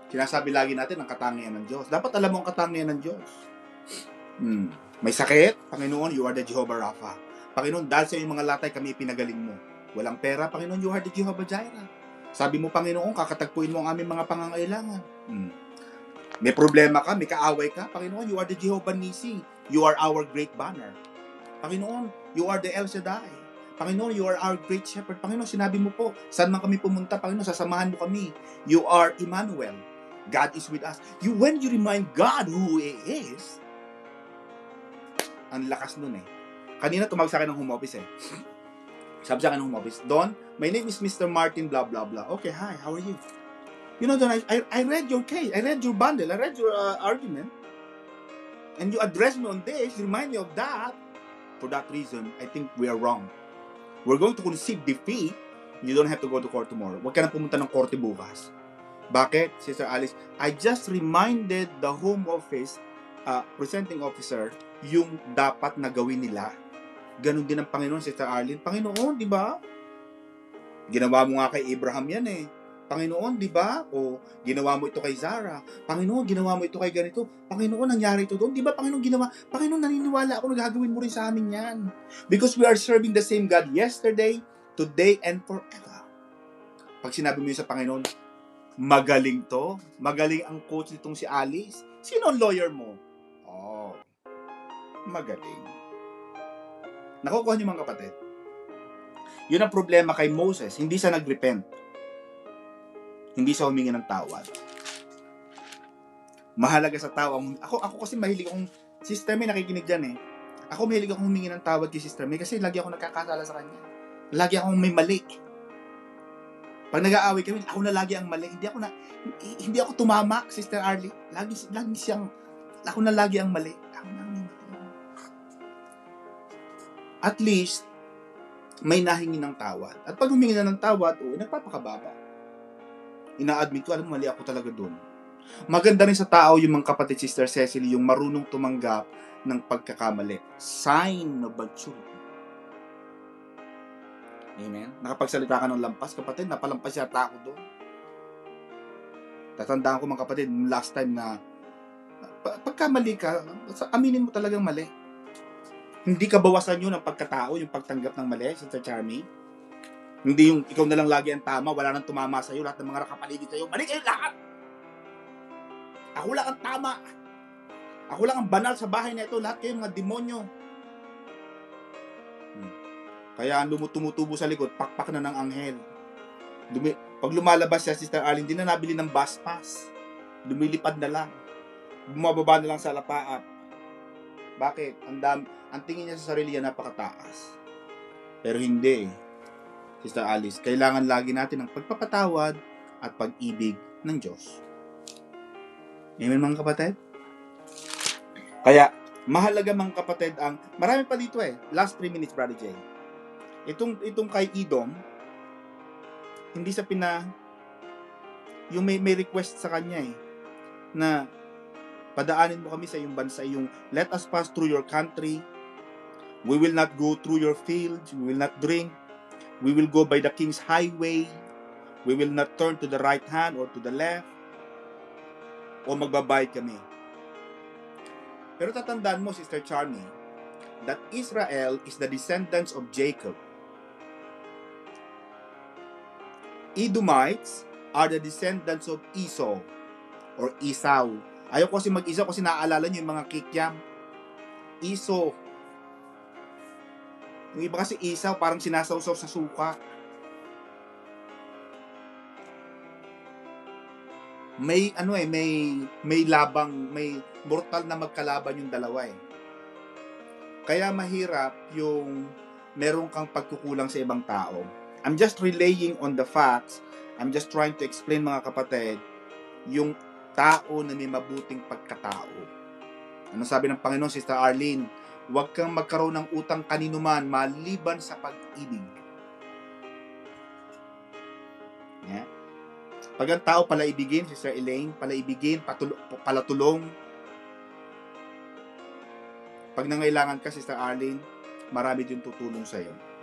Sinasabi lagi natin ang katangian ng Diyos. Dapat alam mo ang katangian ng Diyos. May sakit, Panginoon, you are the Jehovah Rapha. Panginoon, dahil sa iyong mga latay kami pinagaling mo. Walang pera, Panginoon, you are the Jehovah Jireh. Sabi mo, Panginoon, kakatagpuin mo ang aming mga pangangailangan. May problema ka, may kaaway ka, Panginoon, you are the Jehovah Nisi. You are our great banner. Panginoon, you are the El Shaddai. Panginoon, you are our great shepherd. Panginoon, sinabi mo po, saan man kami pumunta, Panginoon, sasamahan mo kami. You are Emmanuel. God is with us. When you remind God who He is, ang lakas nun eh. Kanina tumawag sa akin ng home office eh. Sabi sa akin ng home office, Don, my name is Mr. Martin, blah, blah, blah. Okay, hi, how are you? You know, Don, I read your case. I read your bundle. I read your argument. And you address me on this, remind me of that. For that reason, I think we are wrong. We're going to concede defeat. You don't have to go to court tomorrow. Huwag ka na pumunta ng korte bukas. Bakit, Sister Alice? I just reminded the home office presenting officer yung dapat na gawin nila. Ganon din ang Panginoon, Sister Arlene. Panginoon, di ba? Ginawa mo nga kay Abraham yan eh. Panginoon, di ba? O ginawa mo ito kay Zara. Panginoon, ginawa mo ito kay ganito. Panginoon, nangyari ito doon. Di ba, Panginoon, ginawa? Panginoon, naniniwala ako na gagawin mo rin sa amin yan. Because we are serving the same God yesterday, today, and forever. Pag sinabi mo yun sa Panginoon, magaling to. Magaling ang coach nitong si Alice. Sino ang lawyer mo? Oh, magaling. Nakukuha niyo mga kapatid. Yun ang problema kay Moses. Hindi siya nag-repent. Hindi siya humingi ng tawad. Mahalaga sa tao. Ako kasi mahilig akong, Sister May nakikinig dyan eh. Ako mahilig akong humingi ng tawad kay Sister May kasi lagi ako nagkakasala sa kanya. Lagi akong may mali. Pag nag-aaway kami, ako na lagi ang mali. Hindi ako tumama, Sister Arlie. Lagi siyang, ako na lagi ang mali. At least, may nahingi ng tawad. At pag humingi na ng tawad, nagpapakababa. Ina-admit ko, alam mo, mali ako talaga doon. Maganda rin sa tao yung mga kapatid, Sister Cecily, yung marunong tumanggap ng pagkakamali. Sign of maturity. Amen? Nakapagsalita ka ng lampas, kapatid, napalampas yata ako doon. Tatandaan ko mga kapatid, last time na pagkamali ka, aminin mo talagang mali. Hindi ka bawasan yun ng pagkatao, yung pagtanggap ng mali, Sister Charmy. Hindi yung ikaw na lang lagi ang tama, wala nang tumama sa'yo, lahat ng mga nakapaligid sa'yo, mali kayo lahat! Ako lang ang tama! Ako lang ang banal sa bahay na ito, lahat kayo mga demonyo. Kaya tumutubo sa likod, pakpak na ng anghel. Pag lumalabas siya, Sister Arlene, hindi na nabili ng bus pass. Lumilipad na lang. Bumababa na lang sa lapaap. Bakit? Ang tingin niya sa sarili niya napakataas. Pero hindi. Sister Alice, kailangan lagi natin ng pagpapatawad at pag-ibig ng Diyos. Amen mga kapatid? Kaya, mahalaga mga kapatid ang, marami pa dito eh. Last 3 minutes, Brother Jay. Itong kay Edom, hindi sa yung may request sa kanya na padaanin mo kami sa iyong bansa, yung let us pass through your country, we will not go through your fields, we will not drink, we will go by the king's highway, we will not turn to the right hand or to the left, o magbabayad kami. Pero tatandaan mo, Sister Charmy, that Israel is the descendants of Jacob. Edomites are the descendants of Esau or Esau. Ayaw ko kasi mag-Esau kasi naaalala nyo yung mga kikiam. Esau. Yung iba kasi Esau parang sinasawsaw sa suka. May labang, may mortal na magkalaban yung dalawa eh. Kaya mahirap yung meron kang pagkukulang sa ibang tao. I'm just relaying on the facts. I'm just trying to explain mga kapatid, yung tao na may mabuting pagkatao. Ano sabi ng Panginoon, Sister Arlene? Huwag kang magkaroon ng utang kanino man maliban sa pag-ibig. Yeah. Pag ang tao palaibigin, Sister Elaine, palaibigin, palatulong. Pag nangailangan ka, Sister Arlene, marami din tutulong sa'yo.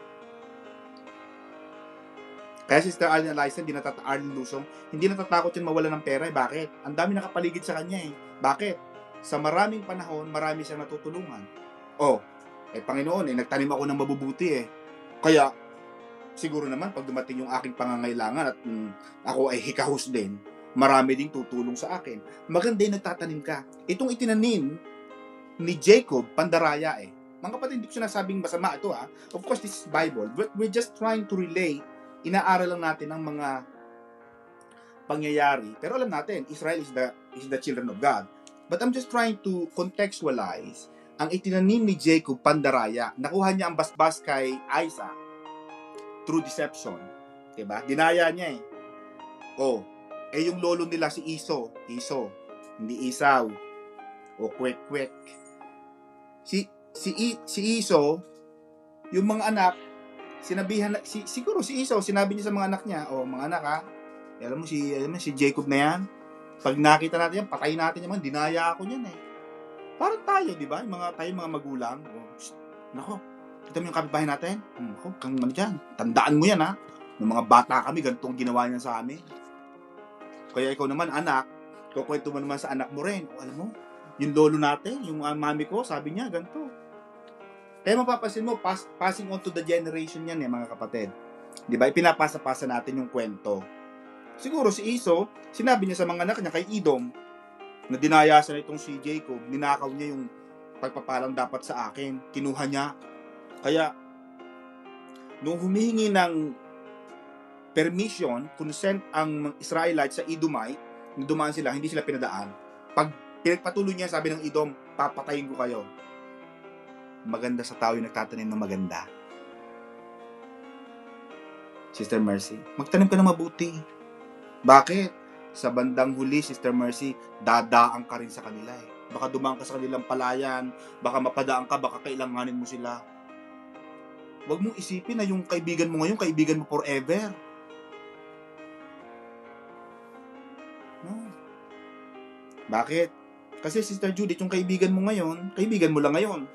Kaya Sister Arlene Eliza, Arlene Lusong, hindi natatakot yun mawala ng pera. Bakit? Ang dami nakapaligid sa kanya eh. Bakit? Sa maraming panahon, marami siyang natutulungan. Panginoon, nagtanim ako ng mabubuti eh. Kaya, siguro naman, pag dumating yung aking pangangailangan at ako ay hikahos din, marami ding tutulong sa akin. Maganda yung nagtatanim ka. Itong itinanim ni Jacob, pandaraya eh. Mga kapatid, hindi ko sinasabing masama ito ha. Of course, this is Bible. But we're just trying to relate. Inaaral lang natin ang mga pangyayari. Pero alam natin, Israel is the children of God. But I'm just trying to contextualize ang itinanim ni Jacob pandaraya. Nakuha niya ang basbas kay Isaac through deception. Diba? Dinaya niya eh. Oh, yung lolo nila si Iso, hindi Isaw. O kwek. Si Iso, yung mga anak, sinabihan siguro si Iso, sinabi niya sa mga anak niya, mga anak ha, alam mo si Jacob na yan, pag nakita natin yan, patayin natin yan, dinaya ako niyan eh. Parang tayo, di ba? Tayo mga magulang. Nako, kita mo yung kapitbahay natin? Nako, kang man dyan. Tandaan mo yan ha. Nung mga bata kami, ganitong ginawa niya sa amin. Kaya ikaw naman, anak, kukwento mo naman sa anak mo rin. Alam mo, yung lolo natin, yung mami ko, sabi niya, ganito. Kaya mapapasin mo, passing on to the generation yan mga kapatid. Di ba? Ipinapasa-pasa natin yung kwento. Siguro si Iso, sinabi niya sa mga anak niya kay Edom, na dinayasan itong si Jacob, ninakaw niya yung pagpapalang dapat sa akin, kinuha niya. Kaya, nung humihingi ng permission, consent ang Israelites sa Edomite, nung dumaan sila, hindi sila pinadaan. Pag pinagpatuloy niya, sabi ng Edom, papatayin ko kayo. Maganda sa tao yung nagtatanim ng maganda. Sister Mercy, magtanim ka ng mabuti. Bakit? Sa bandang huli, Sister Mercy, dadaan ka rin sa kanila eh. Baka dumaan ka sa kanilang palayan, baka mapadaan ka, baka kailanganin mo sila. Huwag mong isipin na yung kaibigan mo ngayon, kaibigan mo forever. No. Bakit? Kasi Sister Judith, yung kaibigan mo ngayon, kaibigan mo lang ngayon.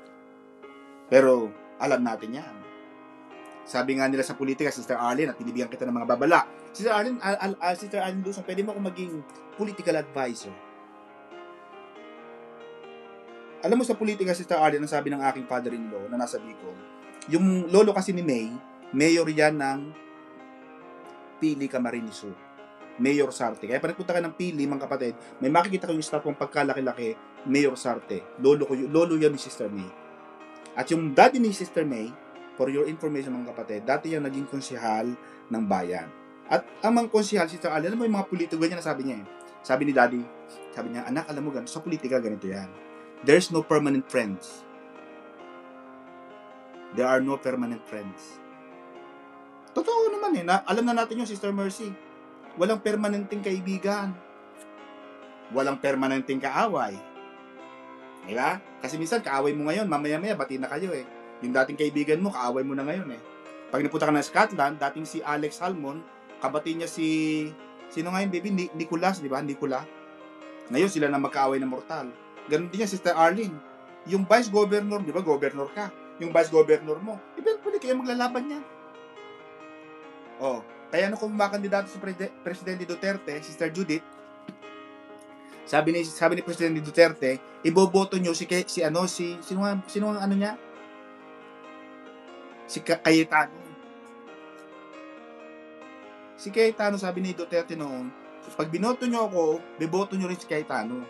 Pero alam natin yan. Sabi nga nila sa politika, Sister Arlene, at binibigyan kita ng mga babala. Sister Arlene Luzon, pwede mo akong maging political advisor. Alam mo sa politika, Sister Arlene, ang sabi ng aking father-in-law na nasa Bicol, yung lolo kasi ni May, mayor yan ng Pili, Camarines Sur. Mayor Sarte. Kaya pag nagpunta ka ng Pili, mga kapatid, may makikita ko yung staff kong pagkalaki-laki, Mayor Sarte. Lolo yan ni Sister May. At yung daddy ni Sister May, for your information mga kapatid, dati yan naging konsihal ng bayan. At ang mga konsihal, Sister Arlene, alam mo yung mga politiko, ganyan na sabi niya eh. Sabi ni daddy, sabi niya, anak, alam mo ganito, sa politika ganito yan. There's no permanent friends. There are no permanent friends. Totoo naman eh, alam na natin yung Sister Mercy. Walang permanenteng kaibigan. Walang permanenteng kaaway. Diba? Kasi minsan, kaaway mo ngayon, mamaya-maya, bati na kayo eh. Yung dating kaibigan mo, kaaway mo na ngayon eh. Pag napunta ka na Scotland, dating si Alex Salmon, kabati niya sino nga yun, baby? Nicolas, di ba? Nicola. Ngayon, sila na magkaaway na mortal. Ganun din niya, Sister Arlene. Yung vice governor, di ba? Governor ka. Yung vice governor mo, eventually kayo maglalaban niya. Oh, kaya nung kumakandidato si Presidente Duterte, Sister Judith, sabi ni Presidente Duterte, iboboto niyo sino ang ano niya? Si Cayetano. Si Cayetano, sabi ni Duterte noon, pag binoto niyo ako, biboto niyo rin si Cayetano.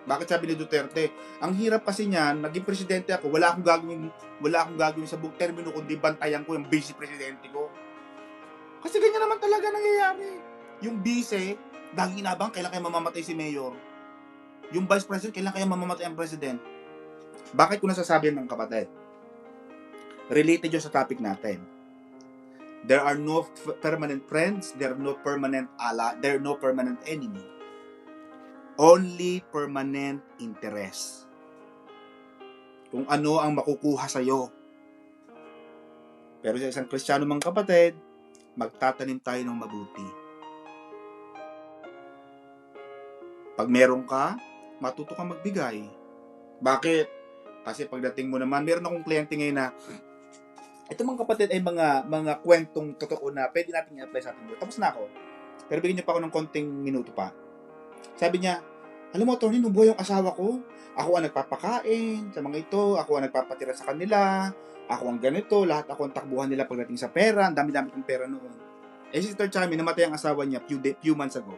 Bakit sabi ni Duterte? Ang hirap kasi niyan, naging presidente ako, wala akong gagawin sa buong termino kundi bantayan ko yung vice presidente ko. Kasi ganyan naman talaga nangyayari. Yung vice, dahil inabang, kailan kayo mamamatay si mayor. Yung vice president, kailan kayo mamamatay ang president. Bakit ko nasasabi ng kapatid? Related yun sa topic natin. There are no permanent friends, there are no permanent ally, there are no permanent enemy. Only permanent interest. Kung ano ang makukuha sa'yo. Pero sa isang Kristiyano mga kapatid, magtatanim tayo ng mabuti. Pag meron ka, matuto kang magbigay. Bakit? Kasi pagdating mo naman, meron akong kliyente ngayon na ito mga kapatid ay mga kwentong totoo na pwede natin i-apply sa ating buhay. Tapos na ako. Pero bigyan niyo pa ako ng konting minuto pa. Sabi niya, alam mo, Tony, nung buhay yung asawa ko, ako ang nagpapakain sa mga ito, ako ang nagpapatira sa kanila, ako ang ganito, lahat ako ang takbuhan nila pagdating sa pera, ang dami-dami kong pera noon. Si Sister Chami, namatay ang asawa niya few months ago.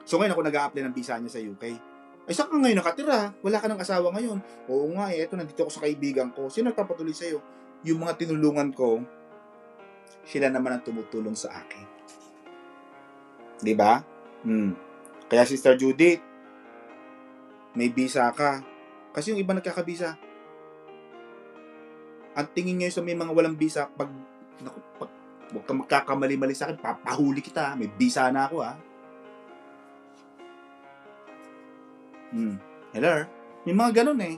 So ngayon ako nag-a-apply ng visa niya sa UK. Ay, saan ka ngayon nakatira? Wala ka ng asawa ngayon. Oo nga eh, eto nandito ako sa kaibigan ko. Sino nagpapatuloy sa'yo? Yung mga tinulungan ko, sila naman ang tumutulong sa akin. Di ba? Kaya Sister Judith, may visa ka. Kasi yung iba nagkakabisa, ang tingin ngayon sa may mga walang visa, pag huwag kang magkakamali-mali sa akin, papahuli kita. May visa na ako, ha? Hello? May mga ganun eh.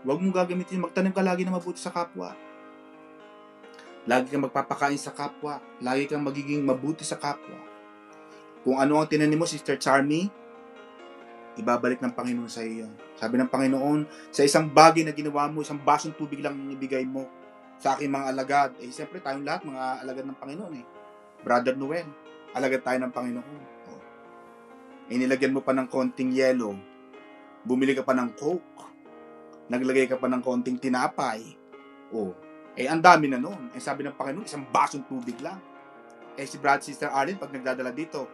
Wag mong gagamitin. Magtanim ka lagi na mabuti sa kapwa. Lagi kang magpapakain sa kapwa. Lagi kang magiging mabuti sa kapwa. Kung ano ang tinanim mo, Sister Charmy, ibabalik ng Panginoon sa iyo. Sabi ng Panginoon, sa isang bagay na ginawa mo, isang basong tubig lang ibigay mo sa aking mga alagad. Eh, siyempre, tayong lahat, mga alagad ng Panginoon eh. Brother Noel, alagad tayo ng Panginoon. Inilagyan mo pa ng konting yelo. Bumili ka pa ng Coke. Naglagay ka pa ng konting tinapay. Ang dami na noon. Sabi ng Panginoon, isang basong tubig lang. Si Sister Arlene, pag nagdadala dito,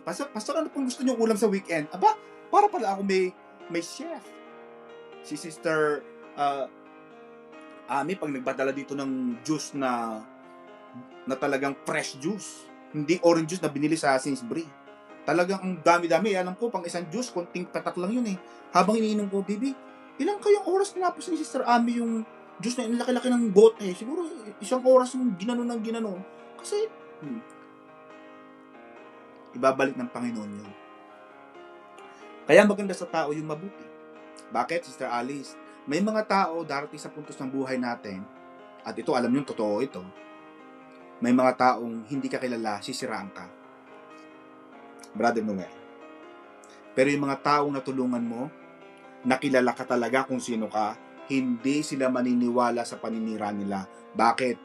Pastor, ano pong gusto niyong ulam sa weekend? Aba, para pala ako may chef. Si Sister Ami, pag nagpadala dito ng juice na talagang fresh juice, hindi orange juice na binili sa Sainsbury. Talagang ang dami-dami. Alam ko, pang isang juice, konting tatak lang yun eh. Habang iniinom ko, baby, ilang kayong oras tinapos ni Sister Ami yung juice na laki-laki ng bote? Siguro isang oras yung ginanon. Kasi, ibabalik ng Panginoon yun. Kaya maganda sa tao yung mabuti. Bakit, Sister Alice? May mga tao darating sa puntos ng buhay natin, at ito, alam niyo, totoo ito. May mga taong hindi ka kilala, sisiraan ka. Brother Noel. Pero yung mga taong natulungan mo, nakilala ka talaga kung sino ka, hindi sila maniniwala sa paninira nila. Bakit?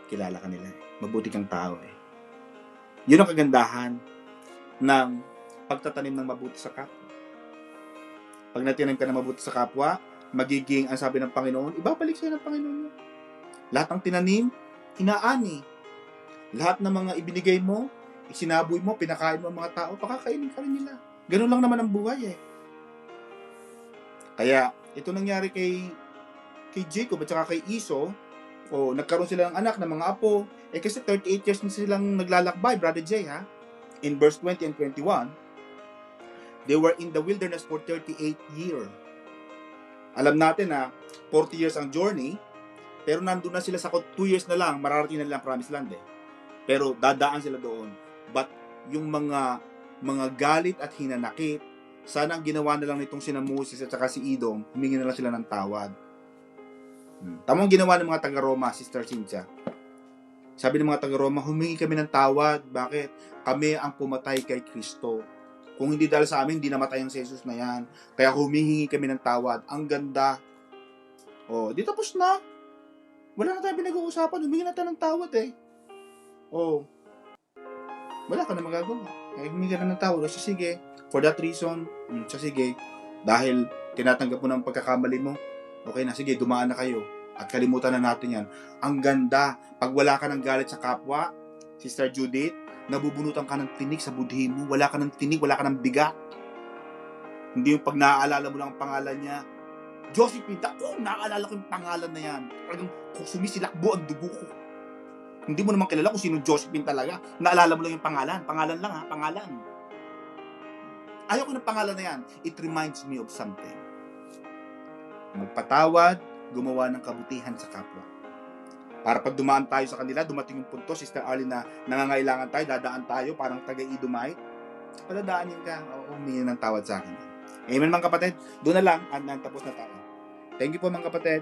Kilala ka nila. Mabuti kang tao eh. Yun ang kagandahan ng pagtatanim ng mabuti sa kapwa. Pag natanim ka ng mabuti sa kapwa, magiging, ang sabi ng Panginoon, ibabalik sa'yo ng Panginoon yun. Lahat ng tinanim, inaani. Lahat ng mga ibinigay mo, isinaboy mo, pinakain mo ang mga tao, pakakainin ka rin nila. Ganun lang naman ang buhay eh. Kaya, ito nangyari kay Jacob at saka kay Esau, nagkaroon sila ng anak, ng mga apo, kasi 38 years na silang naglalakbay, Brother Jay, ha? In verse 20 and 21, they were in the wilderness for 38 years. Alam natin na 40 years ang journey, pero nandun na sila sa 2 years na lang, mararating na lang Promised Land eh. Pero dadaan sila doon. But yung mga galit at hinanakit, sana ang ginawa na lang nitong sina Moses at saka si Edom, humingi na lang sila ng tawad. Tamang ginawa ng mga taga-Roma, Sister Cynthia. Sabi ng mga taga-Roma, humingi kami ng tawad. Bakit? Kami ang pumatay kay Kristo. Kung hindi dahil sa amin, hindi namatay ang si Jesus na yan. Kaya humihingi kami ng tawad. Ang ganda. Di tapos na. Wala na tayong pinag-uusapan. Humingi na tayo ng tawad eh. Wala ka na magagawa. Humingi ka na ng tawad. So sige, for that reason, sige, dahil tinatanggap mo ng pagkakamali mo, okay na, sige, dumaan na kayo. At kalimutan na natin yan. Ang ganda, pag wala ka ng galit sa kapwa, Sister Judith, nabubunutan ka ng tinik sa budhi mo. Wala ka ng tinik, wala ka ng bigat. Hindi yung pag naaalala mo lang ang pangalan niya, Josephine, naaalala ko yung pangalan na yan. Talagang sumisilakbo ang dugo ko. Hindi mo naman kilala kung sino Josephine talaga. Naalala mo lang yung pangalan. Pangalan lang ha, pangalan. Ayaw ko ng pangalan na yan. It reminds me of something. Magpatawad, gumawa ng kabutihan sa kapwa. Para pag dumaan tayo sa kanila, dumating yung punto, Sister Arlene, na nangangailangan tayo, dadaan tayo, parang taga-Edomite, padadaanin ka, humingi ng tawad sa akin. Amen mga kapatid, doon na lang, at tapos na tayo. Thank you po mga kapatid.